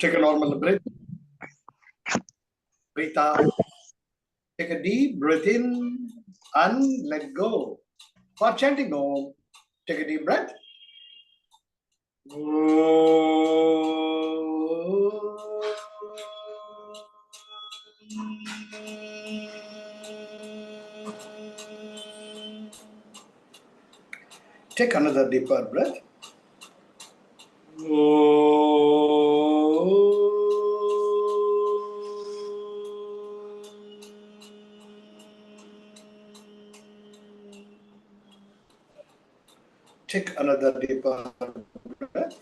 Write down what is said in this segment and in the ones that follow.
Take a normal breath. Breathe out. Take a deep breath in and let go. For chanting Om, take a deep breath. Take another deeper breath. Take another deeper breath.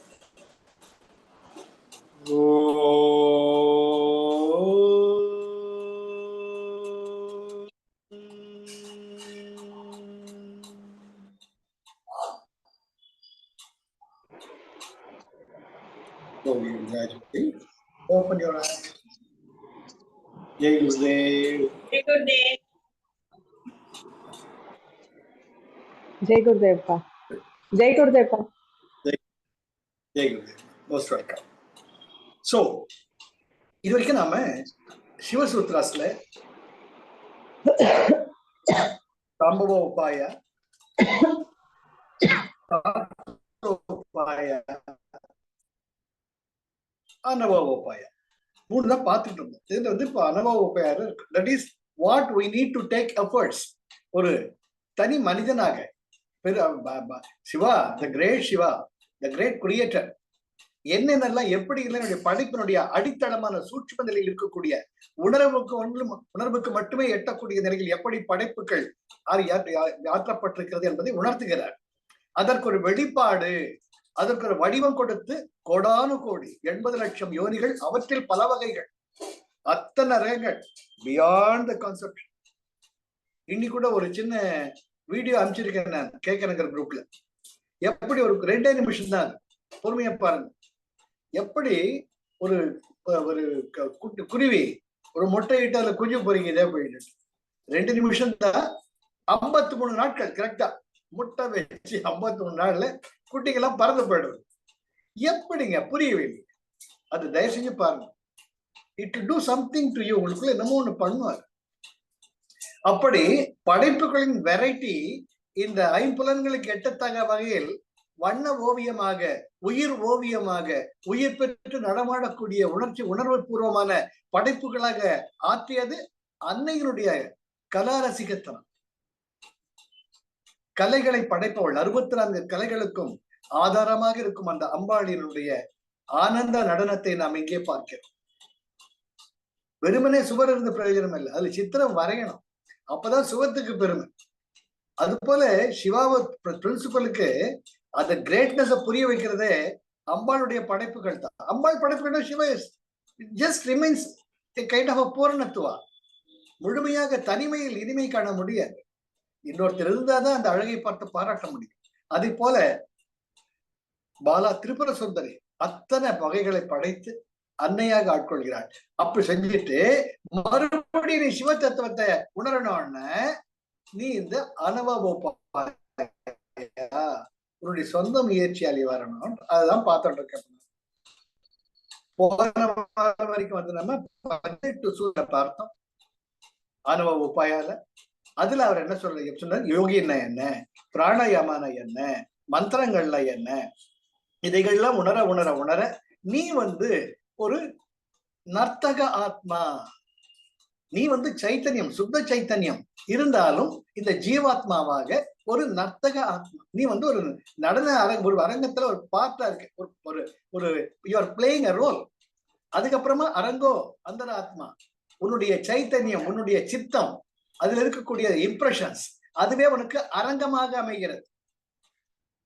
Slowly and gradually open your eyes. Jai Gurudev. Jai Gurudev. Jai Gurudev pa. Jai Gurudev pa. Jai Gurudev. Most welcome. So, இது வரைக்கும் நாம சிவசூத்ராஸ்ல சம்பவ உபாய அனுபவ உபாய மூணு தான் பார்த்துட்டு இருந்தோம். இதுல வந்து இப்போ அனுபவ உபாயம் இருக்கு. That is what we need to take efforts. ஒரு தனி மனிதனாக Shiva, the great Shiva, the great creator என்னென்னலாம் எப்படி என்னுடைய படைப்பினுடைய அடித்தளமான சூட்சும நிலையில் இருக்கக்கூடிய உணர்வுக்கு மட்டுமே எட்டக்கூடிய நிலையில் எப்படி படைப்புகள் ஆற்றப்பட்டிருக்கிறது என்பதை உணர்த்துகிறார். அதற்கு ஒரு வெளிப்பாடு, அதற்கு ஒரு வடிவம் கொடுத்து கோடானு கோடி 80 லட்சம் யோனிகள், அவற்றில் பல வகைகள், அத்தனை ரகங்கள் பியாண்ட் த கான்செப்ட். இன்னைக்கு கூட ஒரு சின்ன வீடியோ அனுப்பிச்சிருக்கேன் நான் கேட்கறேங்கிற குரூப்ல. எப்படி ஒரு 2 நிமிஷம் தான், பொறுமையா பாருங்க. எப்படி ஒரு ஒரு குருவி ஒரு முட்டையிட்டு அதுல குஞ்சு பொறிக்குதே போயிட்டு 2 நிமிஷம் தான், 53 நாட்கள் கரெக்டா முட்டை வச்சு 53 நாள்ல குட்டிகள்லாம் பறந்து போயிடுது. எப்படிங்க புரியவில்லை. அது தயவு செஞ்சு பாருங்க. It do something to you. உங்களுக்குள்ள என்னமோ ஒண்ணு பண்ணுவார். அப்படி படைப்புகளின் வெரைட்டி இந்த 5 புலன்களுக்கு எட்டத்தக்க வகையில் வண்ண ஓவியமாக, உயிர் ஓவியமாக, உயிர் பெற்று நடமாடக்கூடிய உணர்வு பூர்வமான படைப்புகளாக ஆற்றியது அன்னையினுடைய கலாரசிகத்தனம். கலைகளை படைப்பவள் 64 கலைகளுக்கும் ஆதாரமாக இருக்கும் அந்த அம்பாளியினுடைய ஆனந்த நடனத்தை நாம் இங்கே பார்க்கிறோம். வெறுமனே சுவர் இருந்து பிரயோஜனம் இல்லை, அது சித்திரம் வரையணும், அப்பதான் சுவத்துக்கு பெருமை. அது போல சிவாவ பிரின்சிபலுக்கு அந்த கிரேட்னஸ புரிய வைக்கிறதே அம்பாளுடைய படைப்புகள் தான். அம்பாள் படைப்புகள் சிவ ஜஸ்ட் ரிமைன்ஸ் கைண்ட் ஆஃப் பூரணத்துவா. முழுமையாக தனிமையில் இனிமை காண முடியாது. இன்னொருத்தர் இருந்தாதான் அந்த அழகை பார்த்து பாராட்ட முடியும். அதே போல பாலா திரிபுர சுந்தரி அத்தனை வகைகளை படைத்து அன்னையாக ஆட்கொள்கிறாள். அப்படி செஞ்சுட்டு மறுபடியும் நீ சிவ தத்துவத்தை உணரணும்னு நீ இந்த அனுபவ உன்னுடைய சொந்த முயற்சியாளி வரணும். அதுதான் பார்த்துட்டு இருக்கேன். போன வரைக்கும் வந்து நம்ம 18 சூழலை பார்த்தோம் அனுபவ உபாயால. அதுல அவர் என்ன சொன்னார்? யோகின்னா என்ன, பிராணாயாமான என்ன, மந்திரங்கள்ல என்ன, இதைகள்லாம் உணர உணர உணர நீ வந்து ஒரு நர்த்தக ஆத்மா. நீ வந்து சைத்தன்யம், சுத்த சைத்தன்யம் இருந்தாலும் இந்த ஜீவாத்மாவாக ஒரு நர்த்தக ஆத்மா. நீ வந்து ஒரு நடன ஒரு அரங்கத்துல ஒரு பார்ட்டா இருக்கு, ஒரு ஒரு you are playing a role. அதுக்கப்புறமா அரங்கோ அந்த ஆத்மா, உன்னுடைய சைத்தன்யம், உன்னுடைய சித்தம், அதுல இருக்கக்கூடிய இம்ப்ரெஷன்ஸ், அதுவே உனக்கு அரங்கமாக அமைகிறது.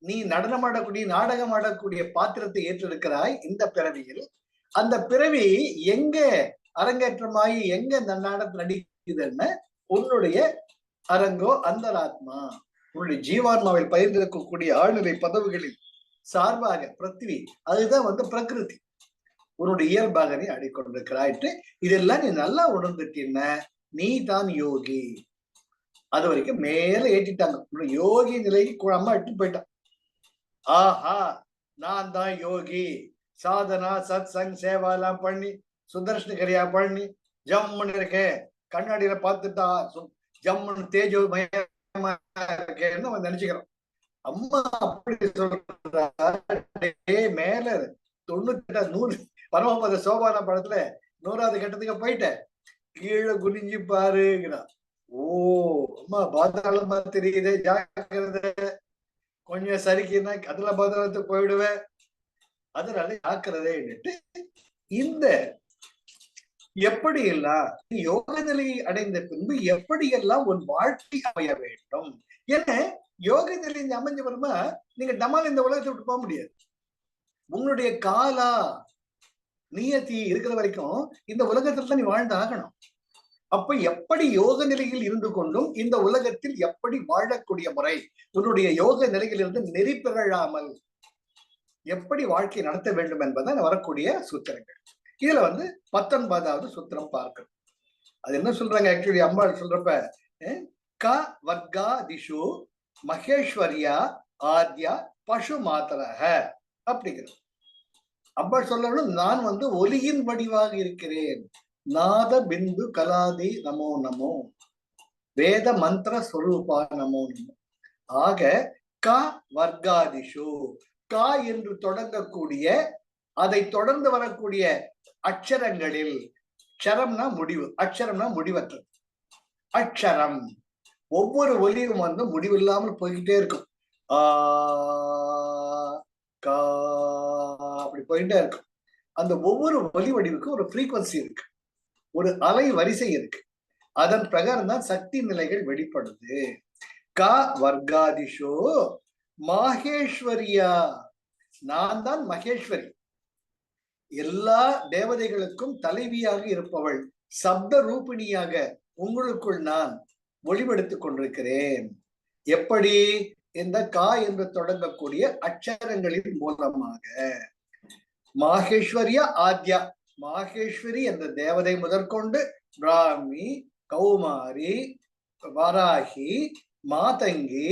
நீ நடனமாடக்கூடிய, நாடகம் ஆடக்கூடிய பாத்திரத்தை ஏற்றிருக்கிறாய் இந்த பிறவியில். அந்த பிறவி எங்க அரங்கேற்றமாயி எங்க நடிக்குதுன்னு உன்னுடைய அரங்கோ அந்த ஆத்மா. உன்னுடைய ஜீவாத்மாவில் பயிர்ந்திருக்கக்கூடிய ஆழ்நிலை பதவுகளில் சார்பாக பிருத்திவி, அதுதான் வந்து பிரகிருதி, உன்னுடைய இயல்பாக நீ ஆடிக்கொண்டிருக்கிறாயிட்டு. இதெல்லாம் நீ நல்லா உணர்ந்துட்டீன்னா நீ தான் யோகி. அது வரைக்கும் மேல ஏற்றிட்டாங்க. யோகி நிலைக்கு அம்மா இட்டு போயிட்டான். ஆஹா, நான் தான் யோகி, சாதனா சத் சங் சேவாலாம் பண்ணி சுதர்ஷன கிரியா பண்ணி ஜம்முன்னு இருக்கேன், கண்ணாடியில பார்த்துட்டா ஜம்முன்னு தேஜோ மயமா இருக்கேன்னு நம்ம நினைச்சுக்கிறோம். அம்மா அப்படி சொல்றா, மேல 98 100 பரமபத சோபான படத்துல 100வது கட்டத்துக்கு போயிட்ட, கீழே குனிஞ்சு பாருங்கிறா. ஓ அம்மா பாதாளமா தெரியுது, ஜாக்கிரதை, கொஞ்சம் சரிக்குன்னா அதுல பாதாளத்துக்கு போயிடுவேன், அதனால ஜாக்கிரதைன்னுட்டு இந்த எப்படி எல்லாம் யோக நிலையை அடைந்த பின்பு எப்படியெல்லாம் உன் வாழ்க்கை அமைய வேண்டும். ஏன்னா யோக நிலை அமைஞ்ச வருமா நீங்க டமால் இந்த உலகத்தை விட்டு போக முடியாது. உங்களுடைய காலா நியதி இருக்கிற வரைக்கும் இந்த உலகத்துல தான் நீ வாழ்ந்து ஆகணும். அப்ப எப்படி யோக நிலையில் இருந்து கொண்டும் இந்த உலகத்தில் எப்படி வாழக்கூடிய முறை, உன்னுடைய யோக நிலையிலிருந்து நெறி பிறழாமல் எப்படி வாழ்க்கை நடத்த வேண்டும் என்பதுதான் வரக்கூடிய சூத்திரங்கள். இதுல 19வது சூத்திரம் பார்க்கணும். அது என்ன சொல்றாங்க ஆக்சுவலி அம்பாள் சொல்றப்ப, க வர்கா திஷு மகேஸ்வரியா ஆத்யா பசு மாதரக அப்படிங்கிறது. அம்பாள் சொல்லணும், நான் ஒலியின் வடிவாக இருக்கிறேன், நாத பிந்து கலாதி நமோ நமோ, வேத மந்திர ஸ்வரூபா நமோ நமோ. ஆக க வர்காதிஷு, கா என்று தொடங்கக்கூடிய அதை தொடர்ந்து வரக்கூடிய அக்ஷரங்களில், க்ஷரம்னா முடிவு, அக்ஷரம்னா முடிவற்றது. அக்ஷரம் ஒவ்வொரு ஒலியும் முடிவில்லாமல் போய்கிட்டே இருக்கும். ஆ கா அப்படி போயிட்டே இருக்கும். அந்த ஒவ்வொரு ஒலி வடிவுக்கும் ஒரு ஃப்ரீக்வன்சி இருக்கு, ஒரு அலை வரிசை இருக்கு. அதன் பிரகாரம் தான் சக்தி நிலைகள் வெளிப்படுது. கா வர்காதிஷோ மாகேஸ்வரியா, நான் தான் மகேஸ்வரி, எல்லா தேவதைகளுக்கும் தலைவியாக இருப்பவள், சப்த ரூபிணியாக உங்களுக்குள் நான் ஒளிவெடுத்துக் கொண்டிருக்கிறேன். எப்படி? இந்த கா என்று தொடங்கக்கூடிய அக்ஷரங்களின் மூலமாக. மாகேஸ்வரியா ஆத்யா, மாகேஸ்வரி என்ற தேவதை முதற்கொண்டு பிராமி, கௌமாரி, வராகி, மாதங்கி,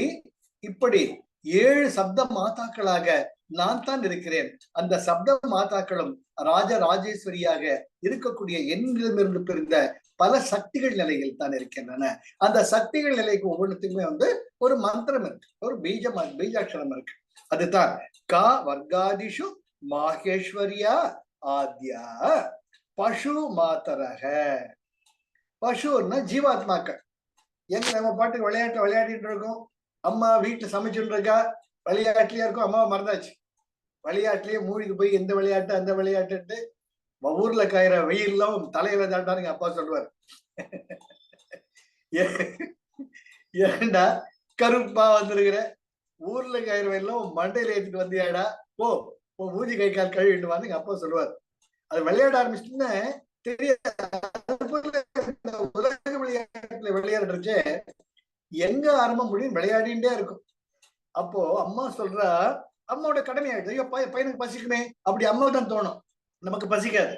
இப்படி 7 சப்த மாதாக்களாக நான் தான் இருக்கிறேன். அந்த சப்த மாதாக்களும் ராஜராஜேஸ்வரியாக இருக்கக்கூடிய என்னிடமிருந்து பிரிந்த பல சக்திகள் நிலையில் தான் இருக்கின்றன. அந்த சக்திகள் நிலைக்கு ஒவ்வொன்றுத்துக்குமே ஒரு மந்திரம் இருக்கு, ஒரு பீஜாட்சரம் இருக்கு. அதுதான் கா வர்காதிஷு மாகேஸ்வரியா ஆத்யா பசு மாதரக. பசுன்னா ஜீவாத்மாக்கள். எங்க நம்ம பாட்டுக்கு விளையாட்டு விளையாடிட்டு இருக்கோம், அம்மா வீட்டுல சமைச்சுட்டு இருக்கா, விளையாட்டுலயே இருக்கும், அம்மாவை மறந்தாச்சு, விளையாட்டுலயே மூழ்கி போய் இந்த விளையாட்டு அந்த விளையாட்டு, ஊர்ல காயிற வெயில்லாம் தலையில தாண்டாருங்க அப்பா சொல்லுவார். ஏண்டா கருப்பா வந்திருக்கிற, ஊர்ல காயிற வெயிலும் மண்டையில ஏற்றிட்டு வந்தியாடா, போ மூஞ்சி கை கால் கழுவிட்டு வந்து அப்பா சொல்லுவார். அது விளையாட ஆரம்பிச்சுட்டுன்னு தெரியாது. உலக விளையாட்டுல விளையாடுறச்சே எங்க ஆரம்பம் முடியும் விளையாடிட்டே இருக்கும். அப்போ அம்மா சொல்றா, அம்மாவோட கடமை ஆயிடுது, ஐயோ பையனுக்கு பசிக்குமே, அப்படி அம்மாவுக்கு தான் தோணும், நமக்கு பசிக்காது.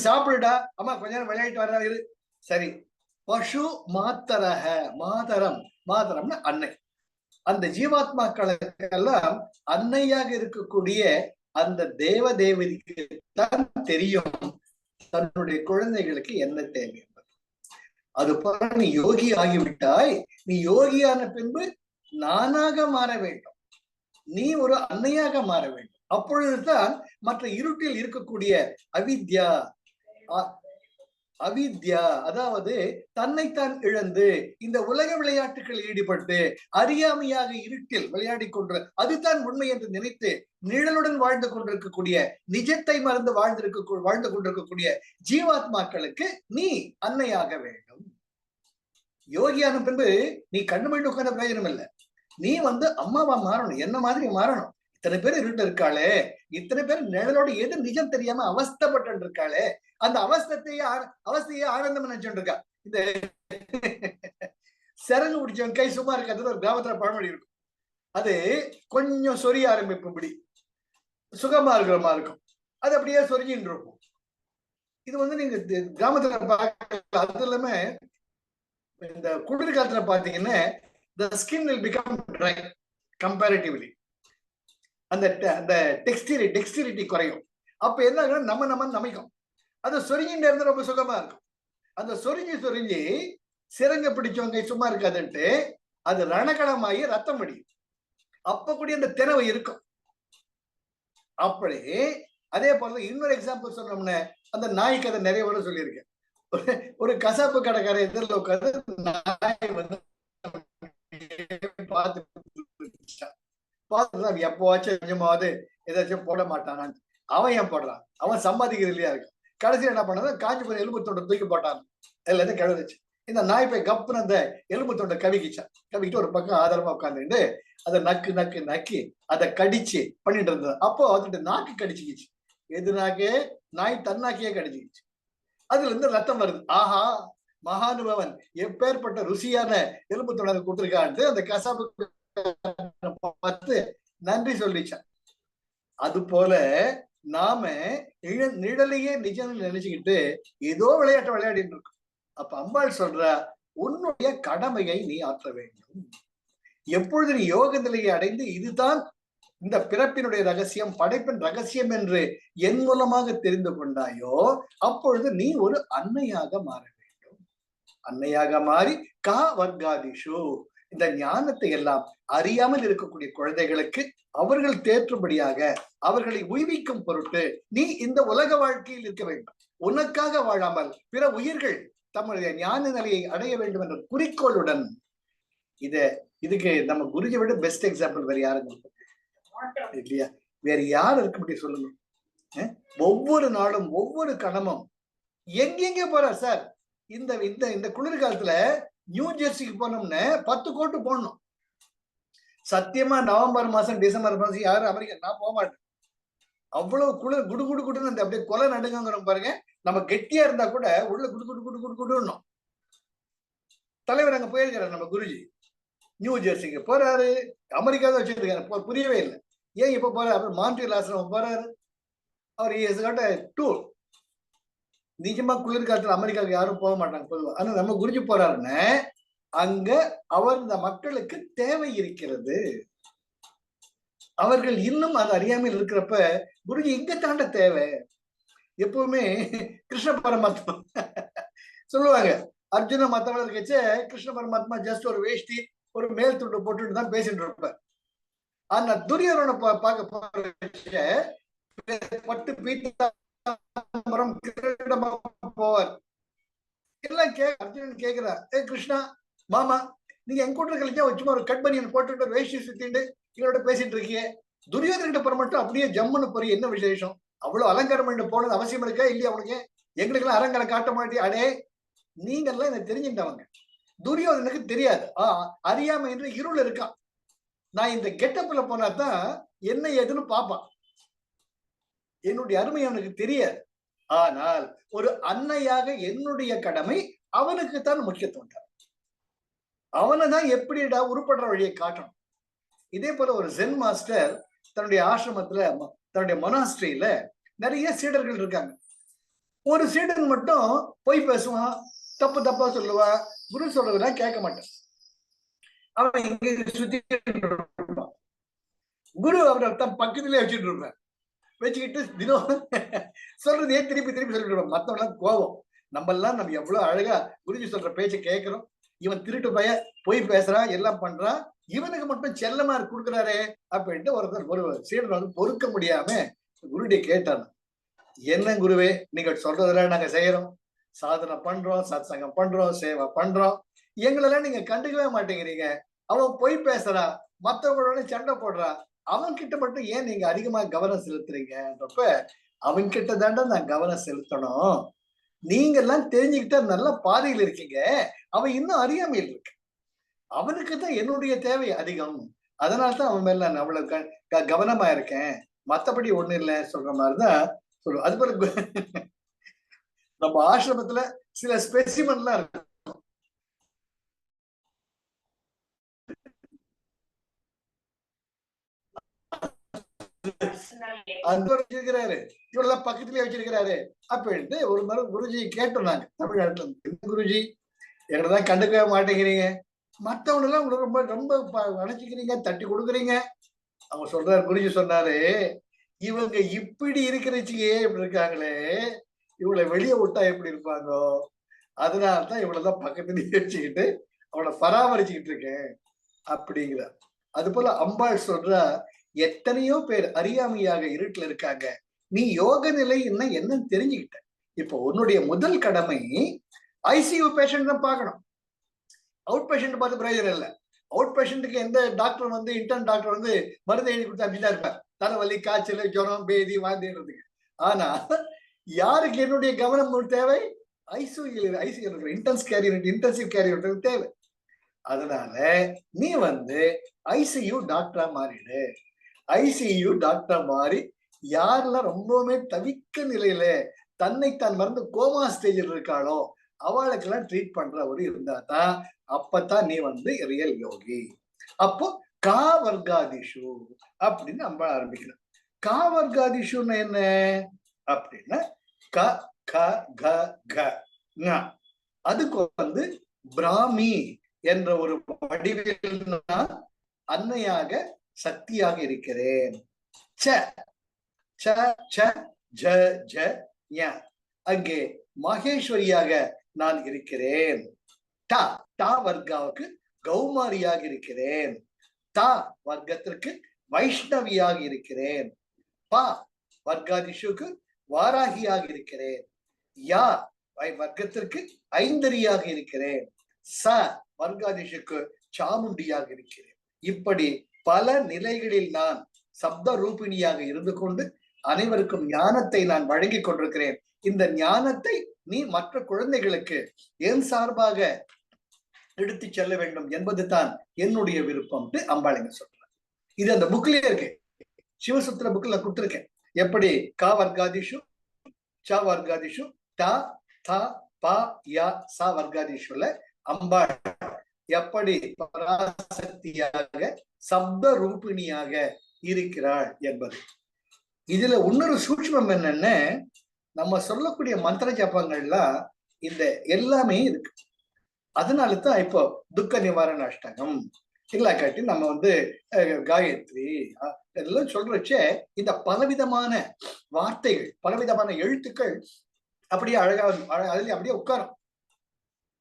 சாப்பிடுடா, அம்மா கொஞ்ச நேரம் விளையாடிட்டு வர்றாரு, சரி. பசு மாத்தரக, மாதரம், மாதரம்னா அன்னை. அந்த ஜீவாத்மாக்களுக்கெல்லாம் அன்னையாக இருக்கக்கூடிய அந்த தேவ தேவதிக்கு தான் தெரியும் தன்னுடைய குழந்தைகளுக்கு என்ன தேவை என்பது. அது போல நீ யோகி ஆகிவிட்டாய், நீ யோகியான பின்பு நானாக மாற வேண்டும், நீ ஒரு அன்னையாக மாற வேண்டும். அப்பொழுதுதான் மற்ற இருட்டில் இருக்கக்கூடிய அவித்யா, அவித்யா அதாவது தன்னைத்தான் இழந்து இந்த உலக விளையாட்டுகளில் ஈடுபட்டு அறியாமையாக இருட்டில் விளையாடி கொண்டு அதுதான் உண்மை என்று நினைத்து நிழலுடன் வாழ்ந்து கொண்டிருக்கக்கூடிய, நிஜத்தை மறந்து வாழ்ந்து கொண்டிருக்கக்கூடிய ஜீவாத்மாக்களுக்கு நீ அன்னையாக வேண்டும். யோகியான பின்பு நீ கண்ணு மணி உட்கார்ந்த பிரயோஜனம் இல்லை, நீ அம்மாவா மாறணும், என்ன மாதிரி மாறணும். இத்தனை பேர் இருட்டு இருக்காளே, இத்தனை பேர் நிழலோட எது நிஜம் தெரியாம அவஸ்தப்பட்டு இருக்காளே, அந்த அவஸ்தையே ஆனந்தம் நினைச்சுட்டு இருக்கா. இந்த சரங்கு பிடிச்சவன் கை சும்மா இருக்கிறது ஒரு கிராமத்துல பழமொழி இருக்கும். அது கொஞ்சம் சொரிய ஆரம்பிப்பும்படி சுகமா இருக்கிற மாதிரி இருக்கும், அது அப்படியே சொரிஞ்சின்னு இருக்கும். இது நீங்க கிராமத்துல பார்க்க. அது இல்லாம இந்த குளிர்காலத்துல பாத்தீங்கன்னா the skin will become dry comparatively. அந்த டெக்ஸ்டிலிட்டி குறையும். அப்ப என்ன ஆகுது, நம்ம நமைக்கும். அது சொருகின்ற இருந்து ரொம்ப சுகமா இருக்கும். அந்த சொரிஞ்சு சிறங்க பிடிச்சவங்க சும்மா இருக்காதுன்ட்டு அது ரணகலமாகி ரத்தம் வடியும். அப்ப கூடிய அந்த திறவை இருக்கும். அப்படி அதே போல இன்னொரு எக்ஸாம்பிள் சொன்னோம்னா, அந்த நாய் கதை நிறைய வர சொல்லியிருக்கேன். ஒரு கசாப்பு கடைக்கார எதிரில் உட்காந்து நாய் வந்து பார்த்து எப்பவாச்சும் கொஞ்சமாவது ஏதாச்சும் போட மாட்டானான்னு. அவன் ஏன் போடுறான்? அவன் சம்பாதிக்கிறது இல்லையா இருக்கு. கடைசியில் என்ன பண்ணது, காஞ்சி போய் எலும்பு தொண்டை தூக்கி போட்டான். எல்லாத்தையும் கழுவிச்சு. இந்த நாய் போய் கப்புன்னு அந்த எலும்பு தொண்டை கவிக்கிச்சான். கவிக்கிட்டு ஒரு பக்கம் ஆதாரமா உட்காந்துட்டு அதை நக்கி அதை கடிச்சு பண்ணிட்டு இருந்தது. அப்போ அதோட நாக்கு கடிச்சுக்கிச்சு. எது நாக்கு? நாய் தன்னாக்கியே கடிச்சுக்கிச்சு. அதுல இருந்து ரத்தம் வருது. ஆஹா, மகானுபவன் எப்பேற்பட்ட ருசியான எலும்பு தொண்டை கொடுத்திருக்கான்ட்டு அந்த கசாப்பு பார்த்து நன்றி சொல்லிச்சான். அது போல நாம நிழலையே நிஜம் நினைச்சுக்கிட்டு ஏதோ விளையாட்டு விளையாடிட்டு இருக்கோம். அப்ப அம்பாள் சொல்ற, உன்னுடைய கடமையை நீ ஆற்ற வேண்டும். எப்பொழுது நீ யோக நிலையை அடைந்து இதுதான் இந்த பிறப்பினுடைய ரகசியம், படைப்பின் ரகசியம் என்று என் மூலமாக தெரிந்து கொண்டாயோ, அப்பொழுது நீ ஒரு அன்னையாக மாற வேண்டும். அன்னையாக மாறி கா வர்க்காதிஷு, இந்த ஞானத்தை எல்லாம் அறியாமல் இருக்கக்கூடிய குழந்தைகளுக்கு அவர்கள் தேற்றும்படியாக அவர்களை உய்விக்கும் பொருட்டு நீ இந்த உலக வாழ்க்கையில் இருக்க வேண்டும். உனக்காக வாழாமல் பிற உயிர்கள் தம்முடைய ஞான நிலையை அடைய வேண்டும் என்ற குறிக்கோளுடன். இதுக்கு நம்ம குருஜி விட பெஸ்ட் எக்ஸாம்பிள் வேற யாருங்க இல்லையா? வேற யார் இருக்க முடியும் சொல்லுங்க? ஒவ்வொரு நாளும் ஒவ்வொரு கணமும் எங்கெங்க போறார் சார். இந்த இந்த இந்த குளிர்காலத்துல நியூ ஜெர்சிக்கு போனோம்னு 10 கோட்டு போடணும். சத்தியமா நவம்பர் மாசம் டிசம்பர் மாசம் யாரும் அமெரிக்கா நான் போக மாட்டேன். அவ்வளவு குளிர் குடு குடு குடுன்னு அந்த அப்படியே கொலை நடுங்கிறோம் பாருங்க. நம்ம கெட்டியா இருந்தா கூட உள்ள குடு குடு குடு குடு குடுணும். தலைவர் அங்க போயிருக்காரு நம்ம குருஜி, நியூ ஜெர்சிக்கு போறாரு. அமெரிக்கா தான் வச்சிருக்காரு. புரியவே இல்லை ஏன் இப்ப போறாரு. அப்புறம் மான்ட்ரியல் ஆசிரமம் போறாரு. அவர் டூர். நிஜமா குளிர்காலத்துல அமெரிக்காவுக்கு யாரும் போக மாட்டாங்க பொதுவா. ஆனா நம்ம குருஜி போறாருன்னு அங்க அவர் இந்த மக்களுக்கு தேவை இருக்கிறது. அவர்கள் இன்னும் அது அறியாமல் இருக்கிறப்ப குருஜி இங்க தாண்ட தேவை. எப்பவுமே கிருஷ்ண பரமாத்மா சொல்லுவாங்க, அர்ஜுன மத்தவர்கள் கட்ச கிருஷ்ண பரமாத்மா ஜஸ்ட் ஒரு வேஷ்டி ஒரு மேல் துண்டு போட்டுட்டு தான் பேசிட்டு இருப்பார். ஆனா துரியோதனை பார்க்க போற பட்டு பீட்டாம்பரம் போவார். எல்லாம் அர்ஜுனன் கேக்குறா, ஏ கிருஷ்ணா மாமா, நீங்க என் கூட்ட கழிச்சா சும்மா ஒரு கட் பனியன் போட்டுட்டு வேஷ்டி சுத்திட்டு இவரோட பேசிட்டு இருக்கியே, துரியோதன கிட்ட போற மட்டும் அப்படியே ஜம்முன்னு போறீங்க, என்ன விசேஷம்? அவ்வளவு அலங்காரம் பண்ணிட்டு போனது அவசியம் இருக்கா இல்லையா உனக்கு? எங்களுக்கு எல்லாம் அரங்கலை காட்ட மாட்டியா? அடே, நீங்க எல்லாம் எனக்கு தெரிஞ்சுட்டவங்க. துரியோதனுக்கு தெரியாது, அறியாம என்று இருள் இருக்கான். நான் இந்த கெட்டப்ல போனாதான் என்ன ஏதுன்னு பாப்பான். என்னுடைய அருமை அவனுக்கு தெரியாது. ஆனால் ஒரு அன்னையாக என்னுடைய கடமை அவனுக்குத்தான் முக்கியத்துவம் தரும். அவனை தான் எப்படிடா உருப்படுற வழியை காட்டணும். இதே போல ஒரு ஜென் மாஸ்டர் தன்னுடைய ஆசிரமத்துல, தன்னுடைய மொனாஸ்ட்ரியில நிறைய சீடர்கள் இருக்காங்க. ஒரு சீடன் மட்டும் போய் பேசுவான், தப்பா சொல்லுவான், குரு சொல்றதுலாம் கேட்க மாட்டான். அவன் இங்க சுத்தி குரு அவரை தன் பக்கத்திலே வச்சுட்டு இருப்பார். வச்சுக்கிட்டு தினம் சொல்றதே திருப்பி சொல்லிட்டு இருப்பான். மத்தவங்க கோபம். நம்ம எவ்வளவு அழகா குருஜி சொல்ற பேச்சை கேட்கிறோம். இவன் திருட்டு பைய போய் பேசுறான், எல்லாம் பண்றான், இவனுக்கு மட்டும் செல்லமா கொடுக்குறாரே அப்படின்ட்டு ஒரு சீடன் வந்து பொறுக்க முடியாம குருடைய கேட்டான், என்ன குருவே, நீங்க சொல்றதெல்லாம் நாங்க செய்யறோம், சாதனை பண்றோம், சத்சங்கம் பண்றோம், சேவை பண்றோம், எங்களெல்லாம் நீங்க கண்டுக்கவே மாட்டேங்கிறீங்க. அவன் போய் பேசுறான், மத்தவங்களோட சண்டை போடுறான், அவன் கிட்ட மட்டும் ஏன் நீங்க அதிகமா கவனம் செலுத்துறீங்கன்றப்ப, அவன் கிட்ட தாண்டா நான் கவனம் செலுத்தணும். நீங்க எல்லாம் தெரிஞ்சுக்கிட்டா நல்ல பாதையில் இருக்கீங்க, அவன் இன்னும் அறியாமையில் இருக்கு. அவனுக்கு தான் என்னுடைய தேவை அதிகம். அதனால்தான் அவன் மேல நான் அவ்வளவு கவனமா இருக்கேன், மத்தபடி ஒண்ணு இல்லை சொல்ற மாதிரிதான் சொல்லுவோம். அது போல நம்ம ஆசிரமத்துல சில ஸ்பெசிமென்லாம் இருக்கு. வச்சிருக்கிறாரு, இவெல்லாம் பக்கத்திலேயே வச்சிருக்கிறாரு அப்படின்ட்டு ஒரு முறை குருஜி கேட்டோம் நாங்க தமிழ்நாட்டுல. குருஜி, எங்கதான் கண்டுக்கவே மாட்டேங்கிறீங்க, மத்தவங்க எல்லாம் உங்களுக்கு ரொம்ப ரொம்ப அணைச்சிக்கிறீங்க, தட்டி கொடுக்குறீங்க. அவங்க சொல்றாரு, குருஜி சொன்னாரு, இவங்க இப்படி இருக்கிறச்சியே இப்படி இருக்காங்களே, இவளை வெளியே விட்டா எப்படி இருப்பாங்கோ, அதனாலதான் இவ்வளவுதான் பக்கத்துலயே வச்சுக்கிட்டு அவளை பராமரிச்சுக்கிட்டு இருக்கேன் அப்படிங்கிற. அது போல அம்பாள் சொல்றா, எத்தனையோ பேர் அறியாமையாக இருட்டுல இருக்காங்க, நீ யோக நிலை என்னன்னு தெரிஞ்சுக்கிட்ட. இப்போ உன்னுடைய முதல் கடமை ஐசியூ பேஷண்ட் தான் பார்க்கணும். அவுட் பேஷண்ட் பார்த்து பிரயோஜனம் இல்லை. அவுட் பேஷண்ட்டுக்கு எந்த டாக்டர் வந்து இன்டர்ன் டாக்டர் வந்து மருந்து எழுதி கொடுத்தா அப்படிதான் இருப்பார், தலைவலி காய்ச்சல் ஜுரம் பேதி வாந்திடுறதுக்கு. ஆனா யாருக்கு என்னுடைய கவனம் தேவை? ஐசியூ இன்டென்சிவ் கேர் யூனிட் தேவை. அதனால நீ வந்து ஐசியூ டாக்டரா மாறிடு. ஐசியூ டாக்டர் மாறி யாரெல்லாம் ரொம்பவுமே தவிக்க நிலையில தன்னைத்தான் மறந்து கோமா ஸ்டேஜில் இருக்காளோ அவளுக்கெல்லாம் ட்ரீட் பண்றவர் இருந்தா தான் அப்பதான் நீ வந்து ரியல் யோகி. அப்போ கா வர்காதிஷு அப்படின்னு நம்ம ஆரம்பிக்கணும். கா வர்காதிஷுன்னு என்ன அப்படின்னா க க க க. அதுக்கு வந்து பிராமி என்ற ஒரு வடிவில் நான் அன்னையாக சக்தியாக இருக்கிறேன். ச ச ச ஜ ஜ ஞ. அங்கே மகேஸ்வரியாக நான் இருக்கிறேன். டா டா வர்க்காவுக்கு கௌமாரியாக இருக்கிறேன். தா வர்க்கத்திற்கு வைஷ்ணவியாக இருக்கிறேன். பா வர்க்காதிஷுக்கு வாராகியாக இருக்கிறேன். யா வர்க்கத்திற்கு ஐந்தரியாக இருக்கிறேன். ச வர்க்காதிஷுக்கு சாமுண்டியாக இருக்கிறேன். இப்படி பல நிலைகளில் நான் சப்த ரூபிணியாக இருந்து கொண்டு அனைவருக்கும் ஞானத்தை நான் வழங்கி கொண்டிருக்கிறேன். இந்த ஞானத்தை நீ மற்ற குழந்தைகளுக்கு என் சார்பாக எடுத்து செல்ல வேண்டும் என்பது தான் என்னுடைய விருப்பம் அம்பாளிங்க சொல்றேன். இது அந்த புக்லயே இருக்கு, சிவசூத்திர புக்ல கொடுத்திருக்கேன். எப்படி கா வர்க்காதிஷு ச வர்க்காதிஷு டா தா பா யா சா வர்க்காதிஷுல அம்பாள் எப்படி பராசக்தியாக சப்த ரூபிணியாக இருக்கிறாள் என்பது. இதுல இன்னொரு சூட்சமம் என்னன்னு, நம்ம சொல்லக்கூடிய மந்திர ஜபங்கள்லாம் இந்த எல்லாமே இருக்கு. அதனாலதான் இப்போ துக்க நிவாரண அஷ்டகம் இல்லாக்காட்டி நம்ம வந்து காயத்ரி எல்லாம் சொல்றச்சே இந்த பலவிதமான வார்த்தைகள் பலவிதமான எழுத்துக்கள் அப்படியே அழகா அதுல அப்படியே உட்காரும்.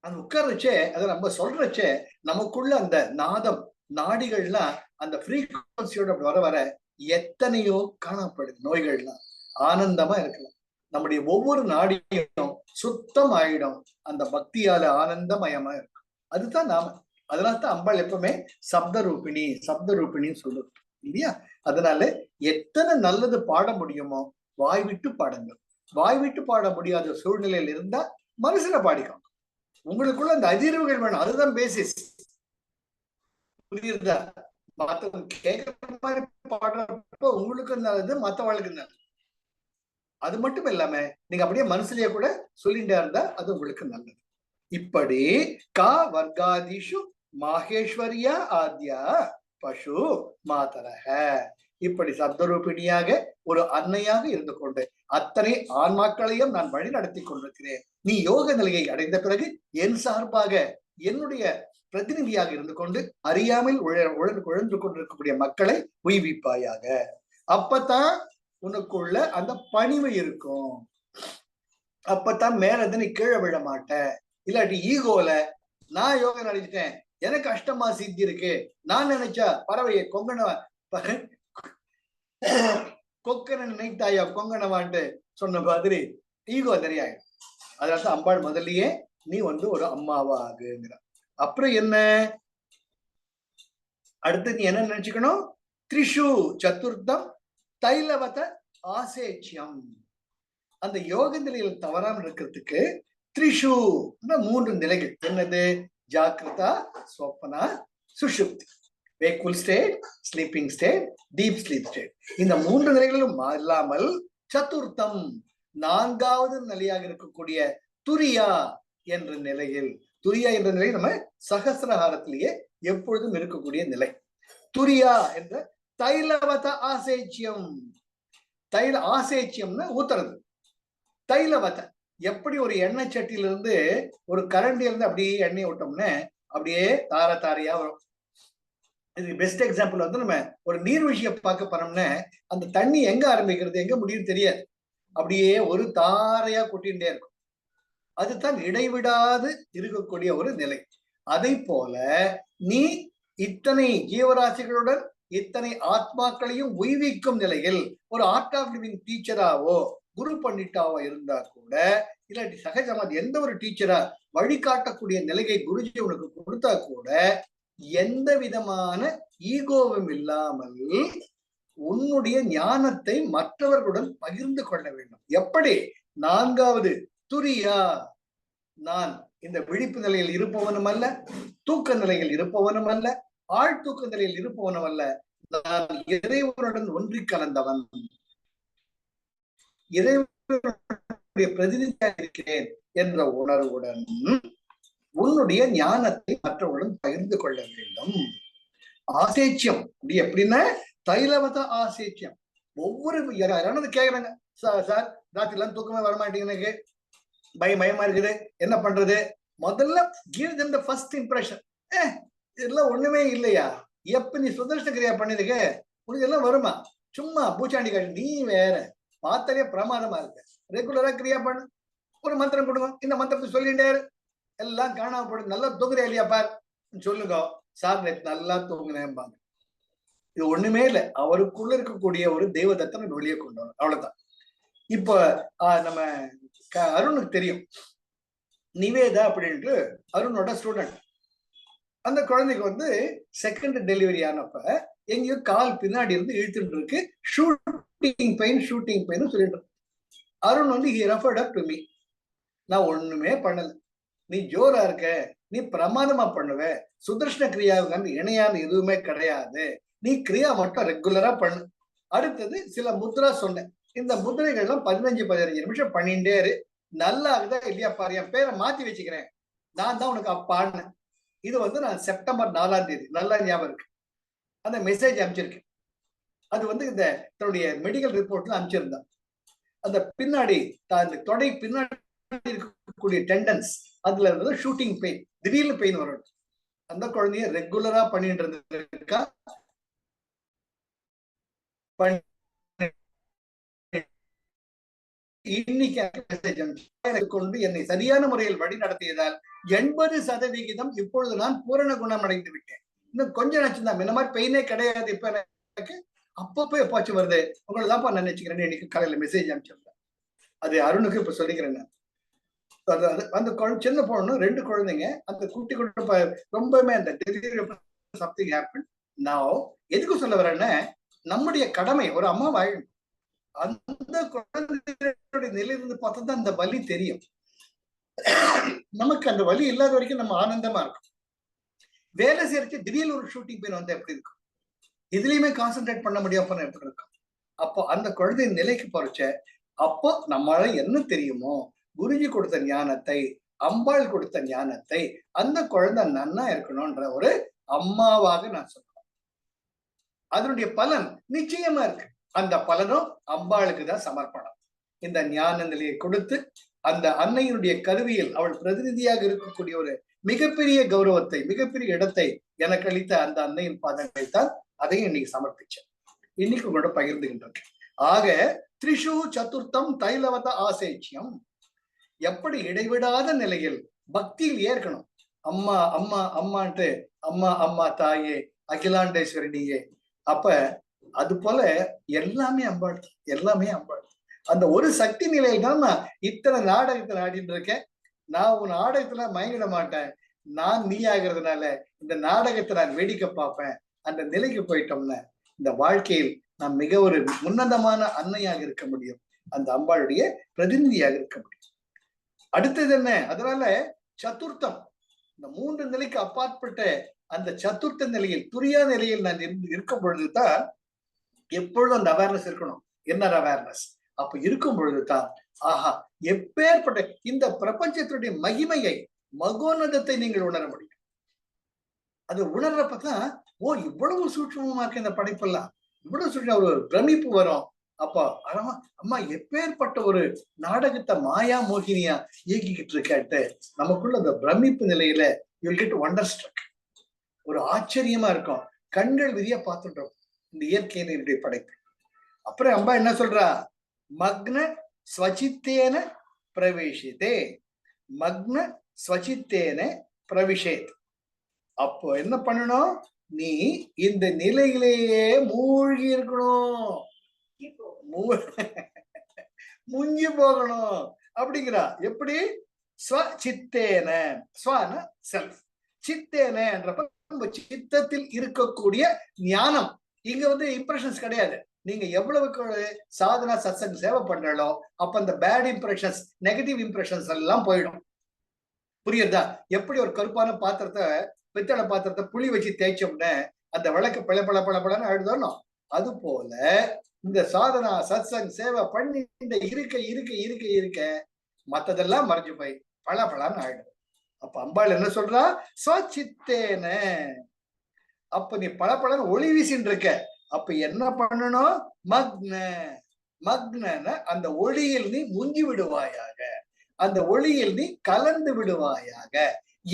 அந்த உட்கார்றச்சே அதை நம்ம சொல்றச்சே நமக்குள்ள அந்த நாதம் நாடிகள்லாம் அந்த ஃப்ரீக்வன்சியோட வர வர எத்தனையோ காணப்படுது நோய்கள்லாம் ஆனந்தமா இருக்கலாம். நம்முடைய ஒவ்வொரு நாடியும் சுத்தம் ஆயிடும், அந்த பக்தியால ஆனந்தமயமா இருக்கும். அதுதான் நாம. அதனால்தான் அம்பாள் எப்பவுமே சப்த ரூபிணின்னு சொல்லுது இல்லையா? அதனால எத்தனை நல்லது பாட முடியுமோ வாய் விட்டு பாடுங்க. வாய் விட்டு பாட முடியாத சூழ்நிலையில் இருந்தா மனசுல பாடிக்கோங்க. உங்களுக்குள்ள அந்த அதிர்வுகள் வேணும், அதுதான் பேசிஸ். புரியுதா? மத்தவங்க கேட்கிற மாதிரி பாடுறப்ப உங்களுக்கு நல்லது, மத்தவங்களுக்கு நல்லது. அது மட்டும் இல்லாம நீங்க அப்படியே மனசுலயே கூட சொல்லிட்டே இருந்தா அது உங்களுக்கு நல்லது. இப்படி கா வர்க்காதிஷு மாகேஸ்வரியா ஆத்யா பசு மாதரக, இப்படி சப்தரூபிணியாக ஒரு அன்னையாக இருந்து கொண்டு அத்தனை ஆன்மாக்களையும் நான் வழி நடத்தி கொண்டிருக்கிறேன். நீ யோக நிலையை அடைந்த பிறகு என் சார்பாக என்னுடைய பிரதிநிதியாக இருந்து கொண்டு அறியாமல் உழந்து கொண்டிருக்கக்கூடிய மக்களை உய்விப்பாயாக. அப்பதான் உனக்குள்ள அந்த பணிவு இருக்கும். அப்பதான் மேல இருந்து நீ கீழே விழ மாட்ட. இல்லாட்டி ஈகோல நான் யோகா நினைச்சிட்டேன், எனக்கு அஷ்டமா சித்தி இருக்கு, நான் நினைச்சா பறவையை கொக்கனை நினைத்தாயா கொங்கனவான்ட்டு சொன்ன மாதிரி ஈகோ தெரியாயிடும். அதனால அம்பாள் முதல்லயே நீ வந்து ஒரு அம்மாவா ஆகுங்கிற. அப்புறம் என்ன அடுத்து நீ என்ன நினைச்சுக்கணும்? த்ரிஷு சதுர்த்தம் தைலவத ஆசேச்சியம். அந்த யோக நிலையில் தவறாமல் இருக்கிறதுக்கு த்ரிஷு 3 நிலைகள். என்னது? ஜாக்கிரதா, சொப்பனா, சுஷுப்தி. Wakeful state, sleeping state, deep sleep state. இந்த 3 நிலைகளிலும் இல்லாமல் சதுர்த்தம் 4வது நிலையாக இருக்கக்கூடிய துரியா என்ற நிலையில், துரியா என்ற நிலை நம்ம சகசிரஹாரத்திலேயே எப்பொழுதும் இருக்கக்கூடிய நிலை. துரியா என்ற தைலவத ஆசேச்சியம். ஆசேச்சியம்னா ஊத்துறது. தைலவத எப்படி ஒரு எண்ணெய் சட்டியிலிருந்து ஒரு கரண்டியிலிருந்து அப்படியே எண்ணெய் விட்டோம்னா அப்படியே தார தாரையா வரும் இதுக்கு பெஸ்ட் எக்ஸாம்பிள் வந்து நம்ம ஒரு நீர்வீழ்ச்சியை பார்க்க போனோம்னா அந்த தண்ணி எங்க ஆரம்பிக்கிறது எங்க முடியும் தெரியாது, அப்படியே ஒரு தாரையா கொட்டிகிட்டே இருக்கும். அதுதான் இடைவிடாது இருக்கக்கூடிய ஒரு நிலை. அதை போல நீ இத்தனை ஜீவராசிகளுடன் இத்தனை ஆத்மாக்களையும் உய்விக்கும் நிலையில் ஒரு ஆர்ட் ஆஃப் லிவிங் டீச்சராவோ குரு பண்டிட்டாவோ இருந்தா கூட, இல்லாட்டி சகஜமா எந்த ஒரு டீச்சரா வழிகாட்டக்கூடிய நிலையை குருஜி உனக்கு கொடுத்தா கூட, எந்த விதமான ஈகோவும் இல்லாமல் உன்னுடைய ஞானத்தை மற்றவர்களுடன் பகிர்ந்து கொள்ள வேண்டும். எப்படி? நான்காவது துரியா, நான் இந்த விழிப்பு நிலையில் இருப்பவனும் அல்ல, தூக்க நிலையில் இருப்பவனும் அல்ல, ஆழ் தூக்க நிலையில் இருப்பவனும் அல்ல, நான் இறைவனுடன் ஒன்றி கலந்தவன், இறைவனுடைய பிரதிநிதியாக இருக்கிறேன் என்ற உணர்வுடன் உன்னுடைய ஞானத்தை மற்றவர்களுடன் பகிர்ந்து கொள்ள வேண்டும். ஆசேச்சியம் எப்படின்னா தைலவத ஆசேச்சியம். ஒவ்வொரு யாரானது கேக்குறாங்க, சார் ராத்திரி எல்லாம் தூக்கமே வரமாட்டேங்குது, எனக்கு பயமா இருக்குது, என்ன பண்றது? முதல்ல give them the first impression. இதெல்லாம் ஒண்ணுமே இல்லையா, எப்ப நீ சுதர்ஷன கிரியா பண்ணிருக்க உனக்கு எல்லாம் வருமா? சும்மா பூச்சாண்டி காட்டி நீ வேற பார்த்தாலே பிரமாதமா இருக்கு. ரெகுலரா கிரியா பண்ணு, ஒரு மந்திரம் கொடுங்க, இந்த மந்திரத்தை சொல்லிட்டே எல்லாம் காணாம போடு, நல்லா தூங்குறியா இல்லையா பார் சொல்லுங்க. சார் நேற்று நல்லா தூங்குனேன்பாங்க. இது ஒண்ணுமே இல்லை, அவருக்குள்ள இருக்கக்கூடிய ஒரு தெய்வதத்தை வெளியே கொண்டு வரும், அவ்வளவுதான். இப்ப நம்ம அருணுக்கு தெரியும், நிவேதா அப்படின்ட்டு அருணோட ஸ்டூடெண்ட். அந்த குழந்தைக்கு வந்து செகண்ட் டெலிவரி ஆனப்ப எங்கேயோ கால் பின்னாடி இருந்து இழுத்துட்டு இருக்கு, ஷூட்டிங் பெயின் சொல்லிட்டு. அருண் வந்து he referred up to me. நான் ஒண்ணுமே பண்ணல, நீ ஜோரா இருக்க, நீ பிரமாதமா பண்ணுவ, சுதர்ஷன கிரியாவுக்கு இணையான எதுவுமே கிடையாது, நீ கிரியா மட்டும் ரெகுலரா பண்ணு. அடுத்தது சில முத்ரா சொன்னேன், இந்த முதிரைகள்லாம் 15-15 நிமிஷம் பண்ணிட்டே இரு, நல்லா இருக்குதா இல்லையா பாரு, என் பேரை மாத்தி வச்சுக்கிறேன், நான் தான் உனக்கு அப்பான்னு. இது வந்து நான் செப்டம்பர் 4ஆம் தேதி, நல்லா ஞாபகம் இருக்கு, அந்த மெசேஜ் அனுப்பிச்சிருக்கேன். அது வந்து இந்த தன்னுடைய மெடிக்கல் ரிப்போர்ட்ல அனுப்பிச்சிருந்தான். அந்த பின்னாடி அந்த தொடை பின்னாடி இருக்கக்கூடிய டெண்டன்ஸ், அதுல இருந்து ஷூட்டிங் பெயின், திடீர்னு பெயின் வரும். அந்த குழந்தைய ரெகுலரா பண்ணிட்டு இருந்திருக்கா, இன்னைக்கு கொண்டு என்னை சரியான முறையில் வழி நடத்தியதால் 80% இப்பொழுது நான் பூரண குணம் அடைந்து விட்டேன். இன்னும் கொஞ்சம் நினைச்சிருந்தா இந்த மாதிரி பெயினே கிடையாது, இப்ப எனக்கு அப்பப்போ எப்பாச்சும் வருது, உங்களை தான் நினைச்சுக்கிறேன்னு இன்னைக்கு காலையில மெசேஜ் அனுப்பிச்சிருந்தேன். அது அருணுக்கு இப்ப சொல்லிக்கிறேன் நான். அந்த சின்ன பொண்ணு 2 குழந்தைங்க, அந்த குட்டி குட்டி ரொம்பவே அந்த டெலிவரி சம்திங் ஹேப்பன். நான் எதுக்கு சொல்ல வரேன்னா, நம்முடைய கடமை ஒரு அம்மா வாழணும். அந்த குழந்தைகளுடைய நிலையிலிருந்து பார்த்தா தான் அந்த வலி தெரியும். நமக்கு அந்த வலி இல்லாத வரைக்கும் நம்ம ஆனந்தமா இருக்கும். வேலை செய்யறதுக்கு திடீர்னு ஒரு ஷூட்டிங் பெயின் வந்தா எப்படி இருக்கும், இதுலயுமே கான்சென்ட்ரேட் பண்ண முடியாம எப்படி இருக்கும். அப்போ அந்த குழந்தை நிலைக்கு போறச்ச, அப்போ நம்மளால என்ன தெரியுமோ, குருஜி கொடுத்த ஞானத்தை, அம்பாள் கொடுத்த ஞானத்தை, அந்த குழந்தை நன்னா இருக்கணும்ன்ற ஒரு அம்மாவாக நான் சொல்றேன். அதனுடைய பலன் நிச்சயமா இருக்கு. அந்த பலனும் அம்பாளுக்கு தான் சமர்ப்பணம். இந்த ஞான நிலையை கொடுத்து அந்த அன்னையினுடைய கருவியில் அவள் பிரதிநிதியாக இருக்கக்கூடிய ஒரு மிகப்பெரிய கௌரவத்தை, மிகப்பெரிய இடத்தை எனக்கு அளித்த அந்த அன்னையின் பாதங்களை தான் அதையும் இன்னைக்கு சமர்ப்பிச்சேன். இன்னைக்கு உங்களோட பகிர்ந்துகின்றேன். ஆக த்ரிஷு சதுர்த்தம் தைலவத ஆசேச்சியம், எப்படி இடைவிடாத நிலையில் பக்தியில் ஏற்கணும். அம்மா அம்மா அம்மான்ட்டு, அம்மா அம்மா தாயே அகிலாண்டேஸ்வரனியே. அப்ப அது போல எல்லாமே அம்பாள், எல்லாமே அம்பாள். அந்த ஒரு சக்தி நிலையில் தான் நான் இத்தனை நாடகத்துல ஆடிட்டு இருக்கேன். நான் உன் நாடகத்துல மயங்கிட மாட்டேன், நான் நீ ஆகிறதுனால இந்த நாடகத்தை நான் வேடிக்கை பார்ப்பேன். அந்த நிலைக்கு போயிட்டோம்னா இந்த வாழ்க்கையில் நாம் மிக ஒரு உன்னதமான அன்னையாக இருக்க முடியும், அந்த அம்பாளுடைய பிரதிநிதியாக இருக்க முடியும். அடுத்தது என்ன? அதனால சதுர்த்தம், இந்த 3 நிலைக்கு அப்பாற்பட்ட அந்த சதுர்த்த நிலையில், துரியா நிலையில் நான் இருக்கும் பொழுதுதான் எப்பொழுதும் அந்த அவேர்னஸ் இருக்கணும். என்ன அவேர்னஸ்? அப்ப இருக்கும் பொழுதுதான் ஆஹா, எப்பேற்பட்ட இந்த பிரபஞ்சத்தினுடைய மகிமையை, மகோன்னதத்தை நீங்கள் உணர முடியும். அது உணர்றப்பதான், ஓ இவ்வளவு சூட்சமமா இருக்கு இந்த படைப்பெல்லாம், இவ்வளவு சூட்சம், ஒரு பிரமிப்பு வரும். அப்ப அம்மா எப்பேற்பட்ட ஒரு நாடகத்தை மாயா மோகினியா இயக்கிக்கிட்டு இருக்காட்டு நமக்குள்ள அந்த பிரமிப்பு நிலையில யூ வில் கெட் வண்டர்ஸ்ட்ரக். ஒரு ஆச்சரியமா இருக்கும். கண்கள் விதியா பார்த்துட்டோம் இந்த இயற்கையினுடைய படைப்பு. அப்புறம் அம்பா என்ன சொல்றா, மக்ன ஸ்வசித்தேன பிரவேசித்தே, மக்ன ஸ்வசித்தேன பிரவிஷேத். அப்போ என்ன பண்ணணும், நீ இந்த நிலையிலேயே மூழ்கி இருக்கணும், முங்கி போகணும் அப்படிங்கிறா. எப்படி? ஸ்வசித்தேன, ஸ்வன செல்ஃப், சித்தேன என்றப்ப நம்ம சித்தத்தில் இருக்கக்கூடிய ஞானம். இங்க வந்து இம்ப்ரெஷன்ஸ் கிடையாது. நீங்க எவ்வளவுக்கு சாதனா சத்சங்க சேவை பண்றாலோ அப்ப அந்த பேட் இம்ப்ரெஷன்ஸ், நெகட்டிவ் இம்ப்ரெஷன்ஸ் எல்லாம் போயிடும். புரியுதா? எப்படி ஒரு கருப்பான பாத்திரத்தை, பித்தளை பாத்திரத்தை புளி வச்சு தேய்ச்சோம்னு அந்த விளக்கு பல பல பல பலன்னு ஆயிடுதோம். அது போல இந்த சாதனா சத்சங் சேவை பண்ணி இருக்க இருக்க இருக்க இருக்க மத்ததெல்லாம் மறைஞ்சு போய் பல பலன்னு ஆயிடும். அப்ப அம்பாள் என்ன சொல்றா, ஸ்வசித்தேன. அப்ப நீ பல பலன்னு ஒளி வீசின்னு இருக்க. அப்ப என்ன பண்ணணும், மக்ன, மக்ன அந்த ஒளியில் நீ முங்கி விடுவாயாக, அந்த ஒளியில் நீ கலந்து விடுவாயாக,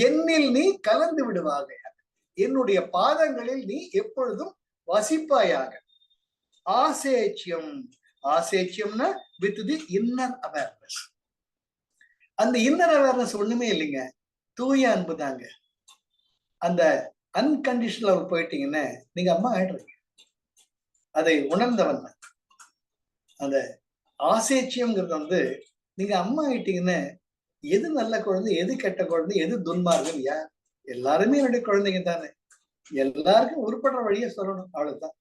என்னில் நீ கலந்து விடுவாயாக, என்னுடைய பாதங்களில் நீ எப்பொழுதும் வசிப்பாயாக. ஆசேச்சியம், ஆசேச்சியம்னா வித் தி இன்னர் அவேர்னஸ். அந்த இன்னர் அவேர்னஸ் ஒண்ணுமே இல்லைங்க, தூய அன்பு தாங்க. அந்த அன்கண்டிஷனல் போயிட்டீங்கன்னா நீங்க அம்மா ஆயிடுறீங்க. அதை உணர்ந்தவன் தான். அந்த ஆசேச்சியம்ங்கிறது வந்து நீங்க அம்மா ஆயிட்டீங்கன்னா எது நல்ல குழந்தை, எது கெட்ட குழந்தை, எது துன்மார்க்கம், யார் எல்லாருமே என்னுடைய குழந்தைங்க தானே. எல்லாருக்கும் உருப்படுற வழியை சொல்லணும், அவ்வளவுதான்.